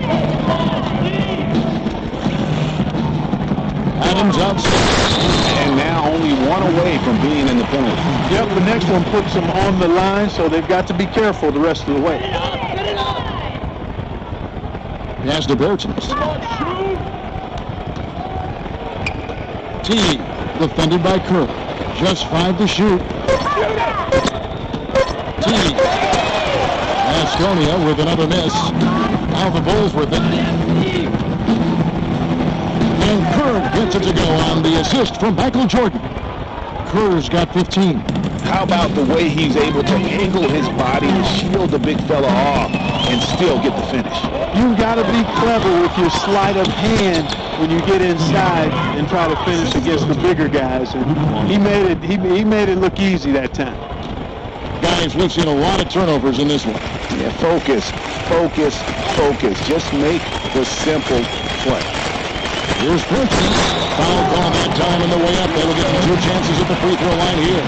Adams outside. And now only 1 away from being in the penalty. Yep, the next one puts them on the line, so they've got to be careful the rest of the way. Pass to Bertens. T, defended by Kerr. Just 5 to shoot. T. Asconia with another miss. Now the Bulls with it. And Kerr gets it to go on the assist from Michael Jordan. Kerr's got 15. How about the way he's able to angle his body to shield the big fella off and still get the finish? You've got to be clever with your sleight of hand when you get inside and try to finish against the bigger guys. And he made it look easy that time. Guys, we've seen a lot of turnovers in this one. Yeah, focus. Just make the simple play. Here's Bertens. Foul call that time on the way up. That'll get him 2 chances at the free throw line here.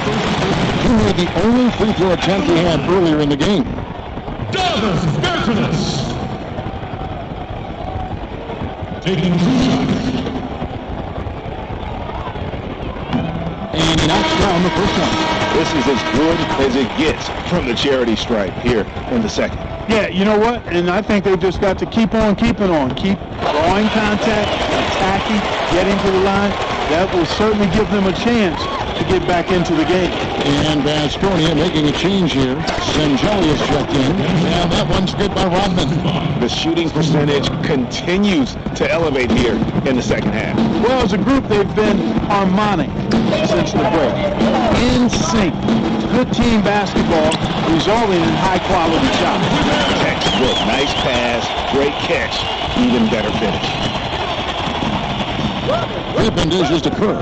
He made the only free throw attempt he had earlier in the game. Davis Bertens. Taking 2 shots. And he knocks down the first one. This is as good as it gets from the charity stripe here in the second. Yeah, you know what? And I think they've just got to keep on keeping on. Keep drawing contact, attacking, getting to the line. That will certainly give them a chance to get back into the game. And Asconia making a change here. Sengelius checked in. And that one's good by Rodman. The shooting percentage continues to elevate here in the second half. Well, as a group, they've been harmonic since the break. In sync. Good team basketball resulting in high-quality shots. Textbook. Nice pass. Great catch. Even better finish. Pippen dishes to Kerr.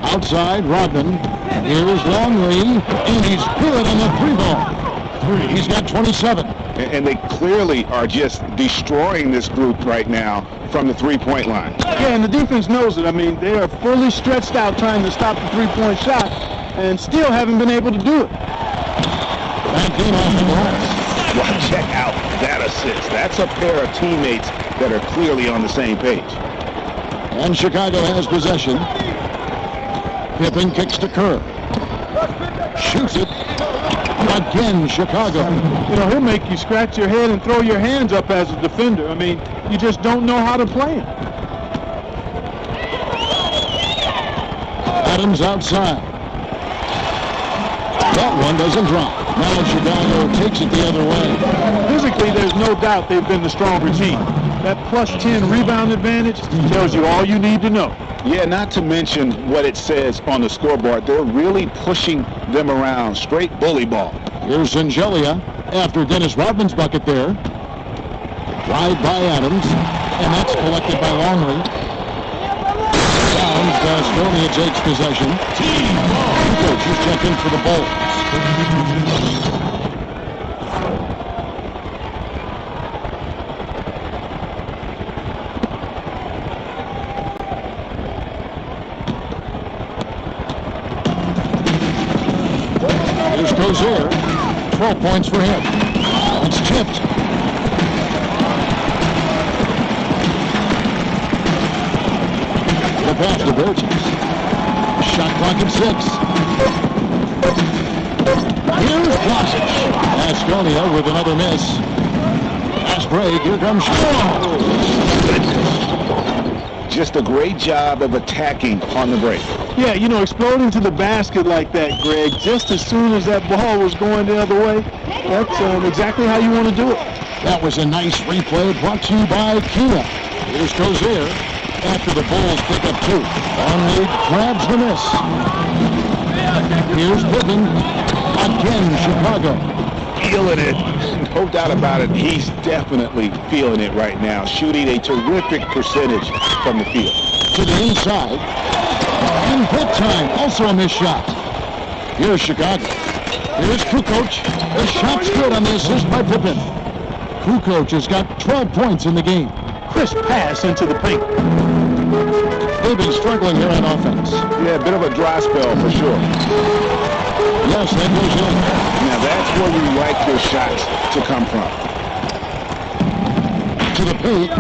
Outside, Rodman. Here's Longley. And he's good on the 3-ball. He's got 27. And they clearly are just destroying this group right now from the three-point line. Yeah, and the defense knows it. I mean, they are fully stretched out trying to stop the three-point shot and still haven't been able to do it. That came off the glass. Well, check out that assist. That's a pair of teammates that are clearly on the same page. And Chicago has possession. Pippen kicks to Kerr. Shoots it. Again, Chicago. You know, he'll make you scratch your head and throw your hands up as a defender. I mean, you just don't know how to play him. Adams outside. That one doesn't drop. Now Chicago takes it the other way. Physically, there's no doubt they've been the stronger team. That plus 10 rebound advantage tells you all you need to know. Yeah, not to mention what it says on the scoreboard. They're really pushing them around. Straight bully ball. Here's Zengelia after Dennis Rodman's bucket there. Drive by Adams, and that's collected by Longley. Downs, Asconia takes possession. Coaches check in for the Bulls. Here's Dozier. 12 points for him. It's tipped. The pass to Bertens. Shot clock at 6. Here's Vlasic. Asconia with another miss. Last break. Here comes Shaw. Just a great job of attacking on the break. Yeah, you know, exploding to the basket like that, Greg, just as soon as that ball was going the other way, that's exactly how you want to do it. That was a nice replay brought to you by Kia. Here's Dozier after the Bulls pick up 2. Longley grabs the miss. Here's Pippen. Again, Chicago. Feeling it. No doubt about it. He's definitely feeling it right now. Shooting a terrific percentage from the field. To the inside. And hit time. Also a missed shot. Here's Chicago. Here's Kukoc. The shot's good on the assist by Pippen. Kukoc has got 12 points in the game. Crisp pass into the paint. They've been struggling here on offense. Yeah, a bit of a dry spell for sure. Yes, that goes in. Now that's where we like your shots to come from. To the paint.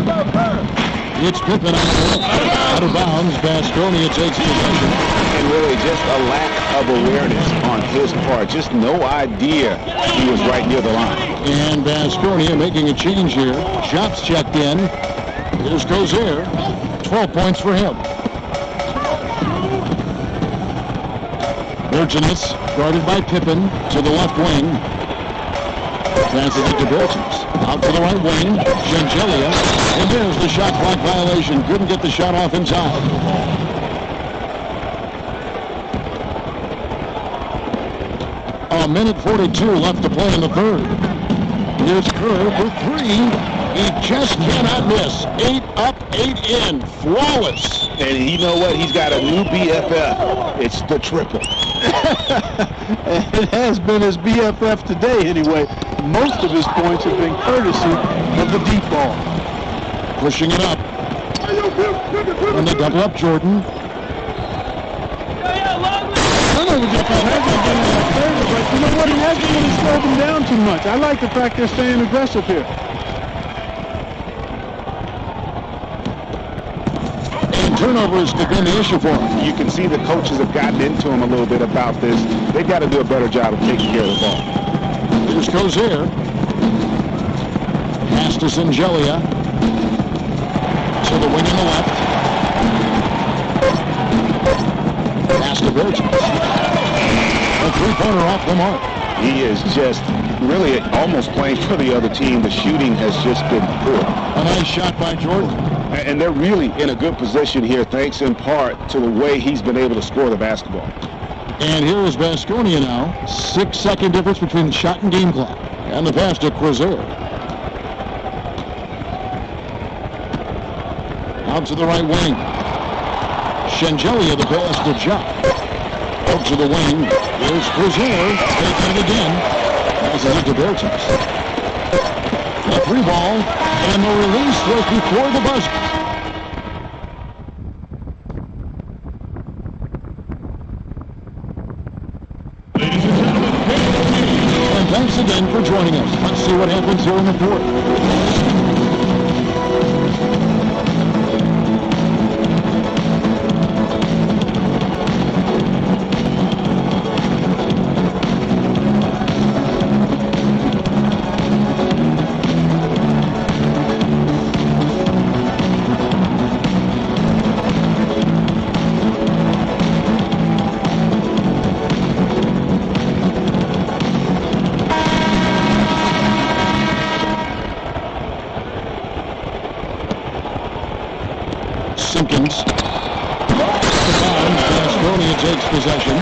It's Pippen on the left. Out of bounds. Asconia takes possession. And really just a lack of awareness on his part. Just no idea he was right near the line. And Baskonia making a change here. Shots checked in. Here's Gozer. 12 points for him. Virginus guarded by Pippen to the left wing. Passes it to Bertens. Out to the right wing. Shengelia. And there's the shot clock violation. Couldn't get the shot off in time. A minute 42 left to play in the third. Here's Kerr for three. He just cannot miss. 8 up, 8 in. Flawless. And you know what? He's got a new BFF. It's the triple. It has been his BFF today anyway. Most of his points have been courtesy of the deep ball. Pushing it up. And they double up Jordan. Turnover difference hasn't been in that favor, but you know what? He hasn't really slowed them down too much. I like the fact they're staying aggressive here. Turnovers have been the issue for him. You can see the coaches have gotten into him a little bit about this. They've got to do a better job of taking care of the ball. Here's Gozer. Pass to Shengelia. To the wing on the left. Pass to Virgins. A three-pointer off the mark. He is just really almost playing for the other team. The shooting has just been poor. A nice shot by Jordan. And they're really in a good position here, thanks in part to the way he's been able to score the basketball. And here is Baskonia now. 6-second difference between the shot and game clock. And the pass to Crozier. Out to the right wing. Shengelia, the pass to Jock. Out to the wing. Here's Crozier. Taking it again. Passes it to Bertens. The three ball. And the release was before the buzzer. And thanks again for joining us. Let's see what happens here in the fourth. Simpkins. Baskonia takes possession.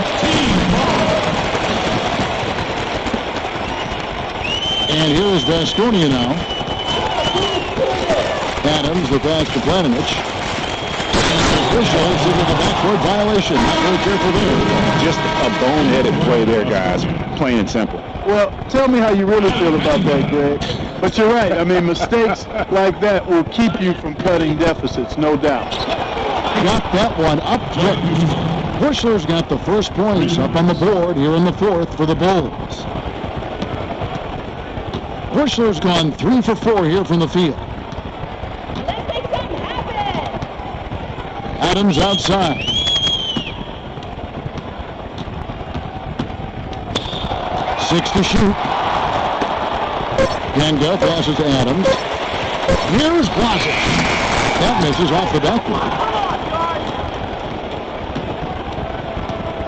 And here is Baskonia now. Adams, the pass to Planovich. And the officials into the backcourt violation. Not very careful there. Just a boneheaded play there, guys. Plain and simple. Well, tell me how you really feel about that, Greg. But you're right. I mean, mistakes like that will keep you from cutting deficits, no doubt. Got that one up. Bushler's got the first points up on the board here in the fourth for the Bulls. Bushler's gone 3 for 4 here from the field. Let's make something happen. Adams outside. Six to shoot. Ganga passes to Adams. Here's Blasic. That misses off the backboard.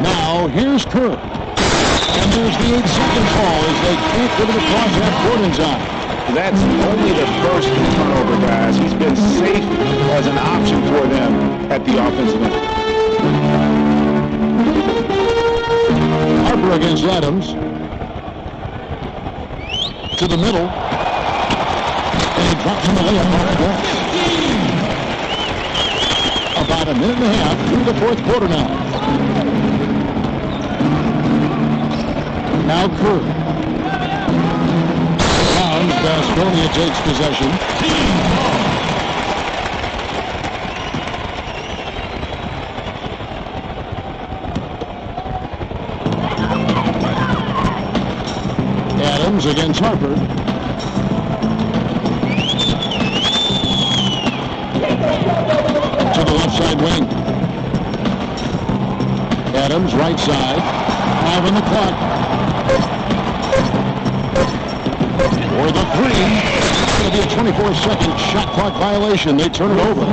Now, here's Kerr. And there's the 8-second call as they can't get it across that Gordon's eye. That's only the first turnover, guys. He's been safe as an option for them at the offensive end. Harper against Adams. To the middle. And he drops him away on the glass. About a minute and a half through the fourth quarter now. Now Kerr. Rounds, Baskonia takes possession. Adams against Harper. To the left side wing. Adams, right side. 5 on the clock. For the three, it's going to be a 24-second shot clock violation. They turn it over.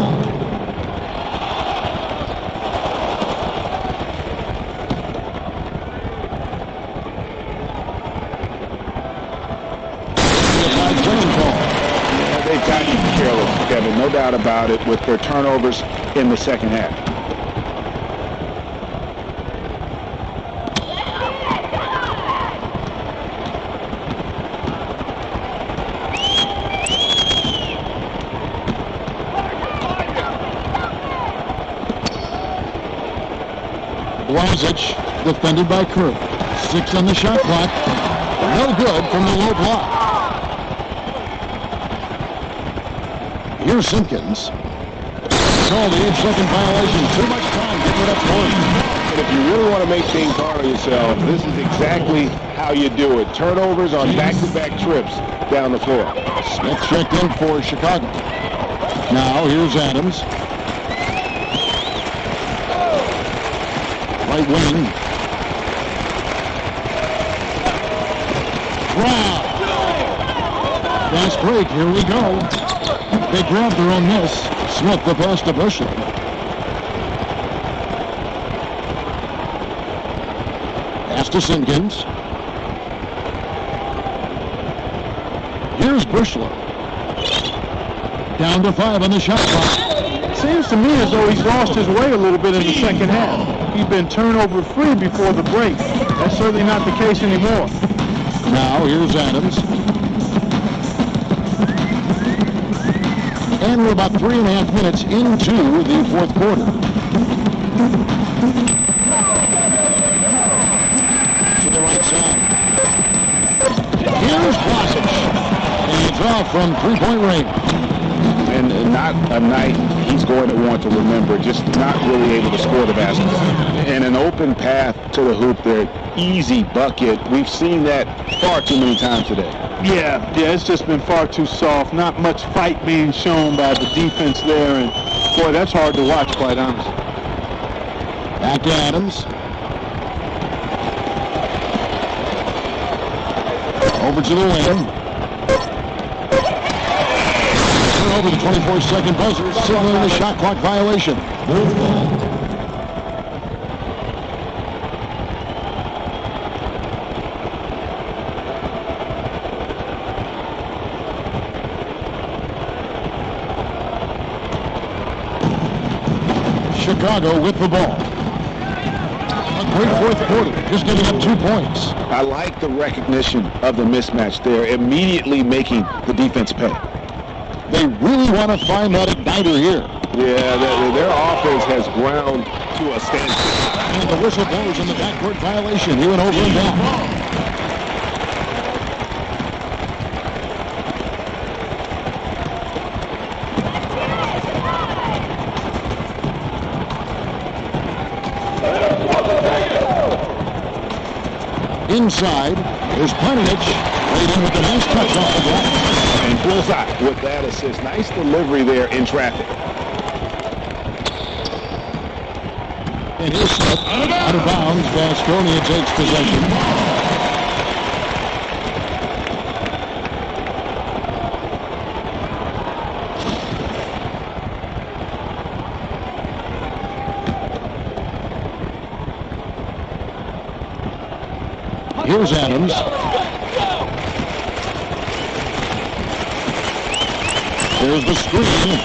They've got to be careless, Kevin, no doubt about it, with their turnovers in the second half. Blazich, defended by Kirk. 6 on the shot clock. No good from the low block. Here's Simpkins. Called the 8-second violation. Too much time getting it up for him. And if you really want to make things hard on yourself, this is exactly how you do it. Turnovers on back-to-back trips down the floor. Smith checked in for Chicago. Now here's Adams. Right wing. Wow. Fast break. Here we go. They grabbed their own miss. Smith the pass to Bushley. Pass to Simpkins. Here's Bushley. Down to 5 on the shot clock. Seems to me as though he's lost his way a little bit in the second half. He's been turnover free before the break. That's certainly not the case anymore. Now here's Adams. And we're about 3.5 minutes into the fourth quarter. To the right side. Here's Blazich. And it's off from three-point range. And not a night he's going to want to remember, just not really able to score the basketball. And an open path to the hoop there, easy bucket. We've seen that far too many times today. Yeah, it's just been far too soft. Not much fight being shown by the defense there. And, boy, that's hard to watch, quite honestly. Back to Adams. Over to the wing. Over the 24-second buzzer, signaling the shot clock violation. Chicago with the ball. A great fourth quarter, just giving up 2 points. I like the recognition of the mismatch there, immediately making the defense pay. They really want to find that igniter here. Yeah, their offense has ground to a standstill. And the whistle blows in the backcourt violation. He went over and down. Inside, there's Paninic. Laid in with a nice touch off the glass. And bullseye with that assist. Nice delivery there in traffic. And here's Smith. Out of bounds. Baskonia takes possession. Here's Adams. There's the screen.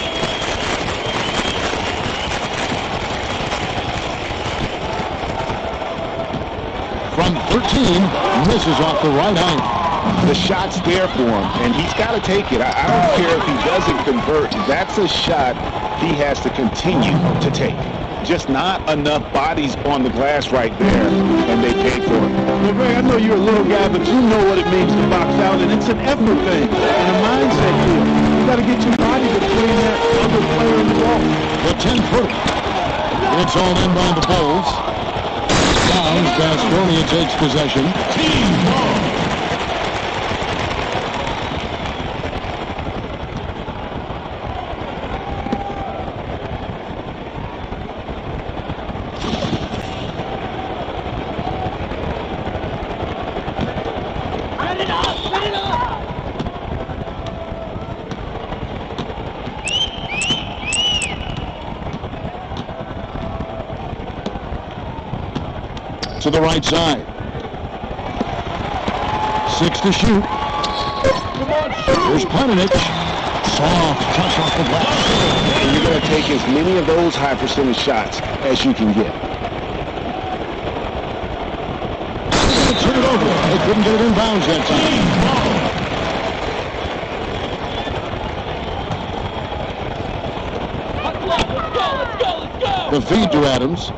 From 13, misses off the right eye. The shot's there for him, and he's got to take it. I don't care if he doesn't convert. That's a shot he has to continue to take. Just not enough bodies on the glass right there, and they paid for it. Well, Ray, I know you're a little guy, but you know what it means to box out, and it's an effort thing and a mindset deal. You got to get your body between that other player and the ball. The 10-footer. It's all in by the Bulls. Downs, Baskonia takes possession. Team ball. to the right side. 6 to shoot. Here's Paninic. Soft touch off the glass. And you're going to take as many of those high percentage shots as you can get. They're going to turn it over. They couldn't get it in bounds that time. The feed to Adams.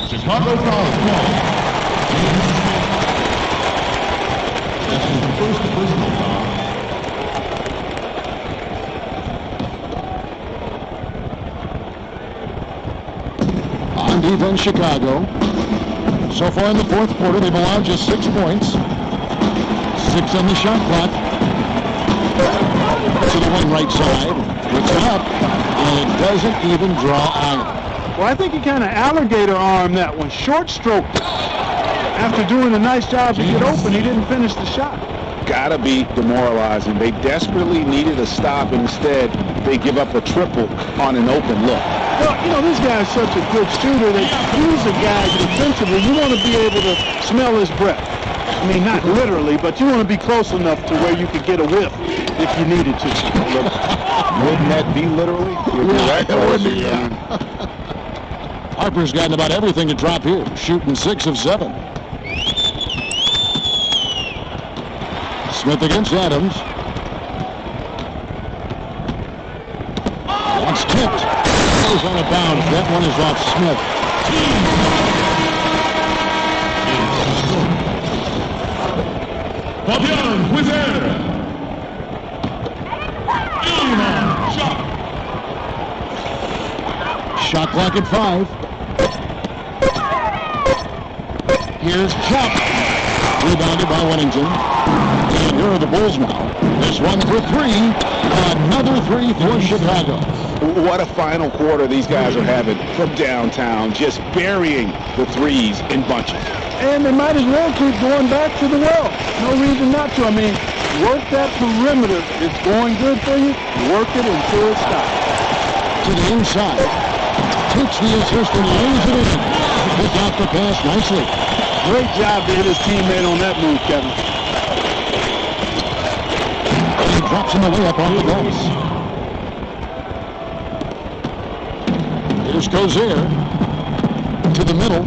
Chicago foul ball. That's his first personal foul. On defense, Chicago. So far in the fourth quarter, they've allowed just 6 points. 6 on the shot clock. To the wing right side. Puts it up, and it doesn't even draw iron. Well, I think he kind of alligator armed that one. Short stroke. After doing a nice job to get open, he didn't finish the shot. Gotta be demoralizing. They desperately needed a stop, and instead they give up a triple on an open look. Well, you know, this guy's such a good shooter that he's a guy defensively. You want to be able to smell his breath. I mean, not literally, but you want to be close enough to where you could get a whiff if you needed to. Wouldn't that be literally? You're correct. It would be, yeah. Harper's gotten about everything to drop here, shooting 6 of 7. Smith against Adams. It's tipped. Goes on a bounce. That one is off Smith. Fabian Quiser. Shot clock at 5. Here's Chuck. Rebounded by Wennington. And here are the Bulls now. This one for 3. Another 3 for Chicago. What a final quarter these guys are having from downtown, just burying the threes in bunches. And they might as well keep going back to the well. No reason not to. I mean, work that perimeter. It's going good for you. Work it until it stops. To the inside. Takes the assist and lays it in. Picked out the pass nicely. Great job to hit his teammate on that move, Kevin. He drops him away up on the glass. Here's Cozier. To the middle.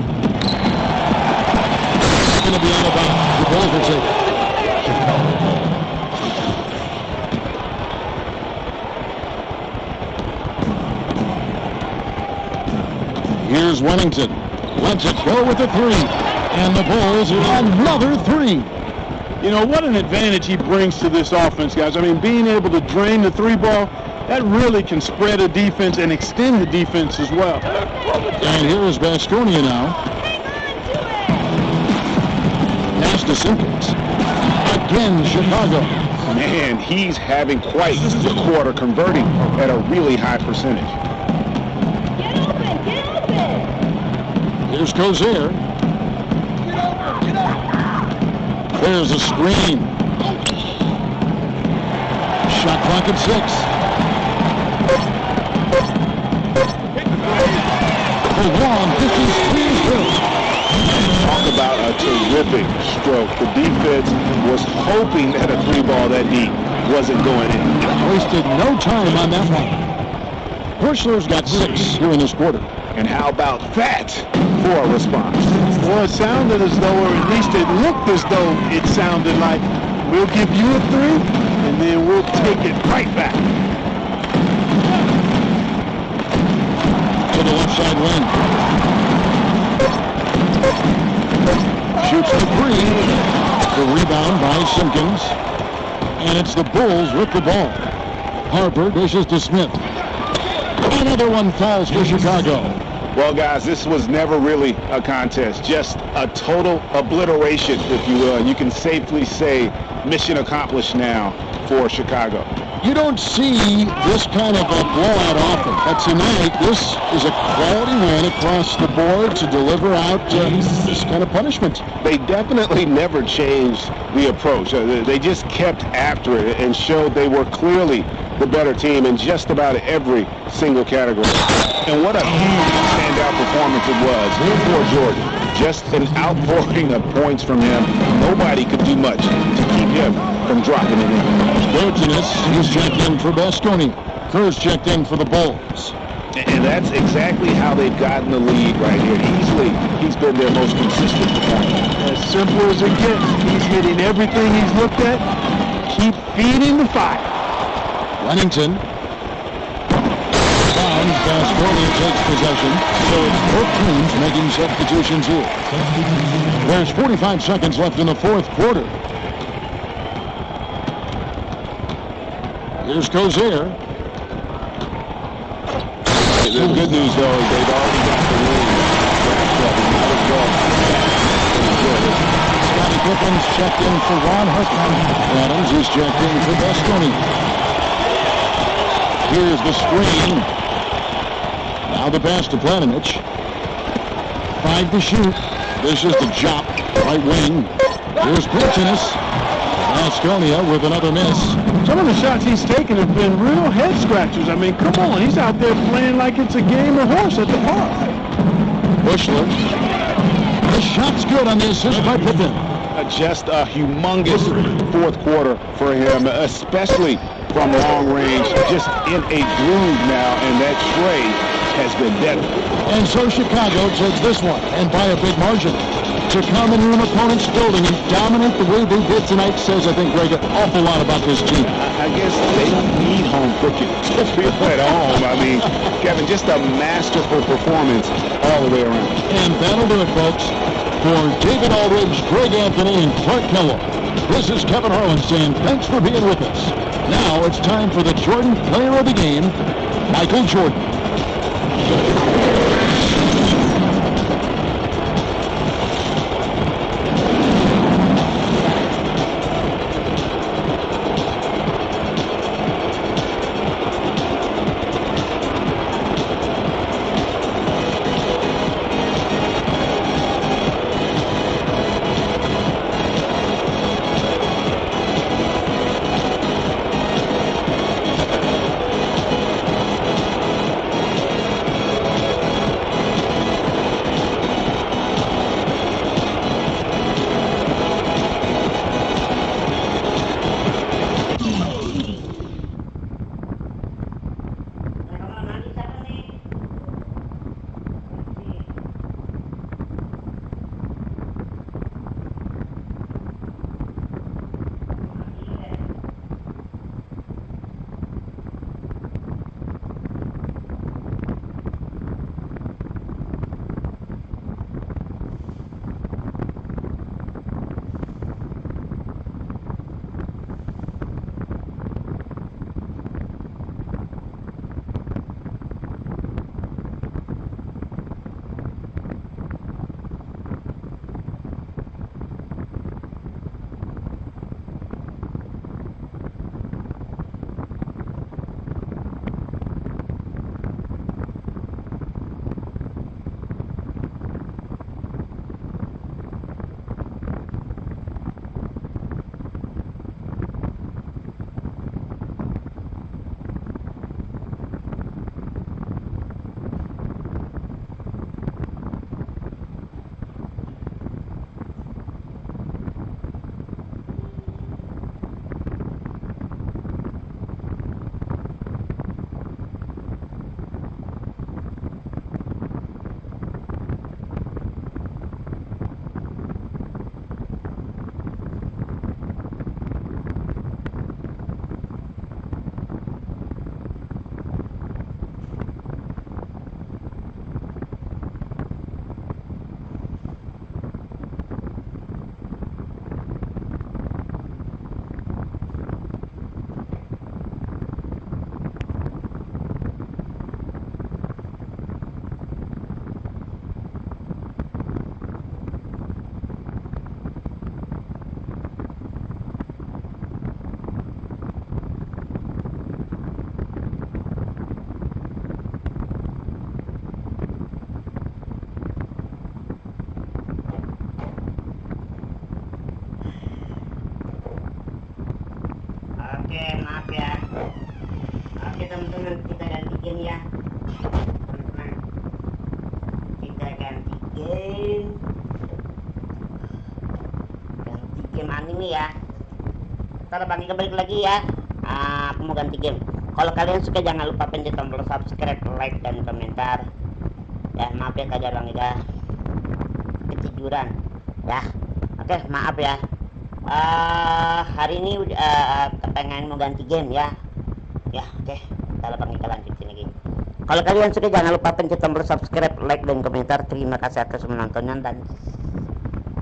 It's going to be out of bounds. The Bulls will take it. Here's Wennington. Lets it go with the 3. And the Bulls another 3. You know, what an advantage he brings to this offense, guys. I mean, being able to drain the 3 ball, that really can spread a defense and extend the defense as well. And here is Baskonia now. Pass to Simpkins. Again, Chicago. Man, he's having quite the quarter, converting at a really high percentage. Get open! Get open! Here's Cozier. There's a screen. Shot clock at 6. For Wong, this is 3-2. Talk about a terrific stroke. The defense was hoping that a 3-ball that deep wasn't going in. Wasted no time on that one. Hirschler's got 6 here in this quarter. And how about that for a response? Well, it sounded as though, or at least it looked as though it sounded like, we'll give you a 3, and then we'll take it right back. To the left side wing. Shoots the 3. The rebound by Simpkins. And it's the Bulls with the ball. Harper dishes to Smith. Another one falls for Chicago. Well, guys, this was never really a contest, just a total obliteration, if you will. And you can safely say mission accomplished now for Chicago. You don't see this kind of a blowout often. But tonight, this is a quality win across the board to deliver out this kind of punishment. They definitely never changed the approach. They just kept after it and showed they were clearly the better team in just about every single category. And what a huge standout performance it was for Jordan. Just an outpouring of points from him. Nobody could do much to keep him from dropping it in. Bertinus is checked in for Basconi. Kerr's checked in for the Bulls. And that's exactly how they've gotten the lead right here. Easily, he's been their most consistent performer. As simple as it gets. He's hitting everything he's looked at. Keep feeding the fire. Lennington. Found. Basconi takes possession. So it's both teams making substitutions here. There's 45 seconds left in the fourth quarter. Here's Cozier. The good news, though, is they've already got the lead. Scottie Pippen's checked in for Ron Hartman. Adams is checked in for Basconi. Here's the screen. Now the pass to Platinich. 5 to shoot. This is the chop. Right wing. Here's Bertinus. Basconia with another miss. Some of the shots he's taken have been real head scratchers. I mean, come on. He's out there playing like it's a game of horse at the park. Bushler. The shot's good on the assist by Pippen. Just a humongous fourth quarter for him, especially from long range. Just in a groove now, and that trade has been deadly. And so Chicago takes this one, and by a big margin. To come into an opponent's building and dominate the way they did tonight says, I think, Greg, an awful lot about this team. I guess they don't need home cooking to feel at home. I mean, Kevin, just a masterful performance all the way around. And that'll do it, folks. For David Aldridge, Greg Anthony, and Clark Kellogg, this is Kevin Harlan saying thanks for being with us. Now it's time for the Jordan Player of the Game, Michael Jordan. Oke, maaf ya. Oke teman-teman, kita ganti game ya. Teman-teman, kita ganti game. Ganti game anime ya. Ntar Bang Iga balik lagi ya. Aku mau ganti game. Kalau kalian suka jangan lupa pencet tombol subscribe, like dan komentar. Ya maaf ya tadi Bang Iga ketiduran ya. Oke maaf ya. Hari ini kepengen mau ganti game ya. Ya oke, ntar Bang Iga lanjutin lagi. Kalau kalian suka jangan lupa pencet tombol subscribe, like dan komentar. Terima kasih atas menontonnya dan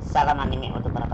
salam anime untuk para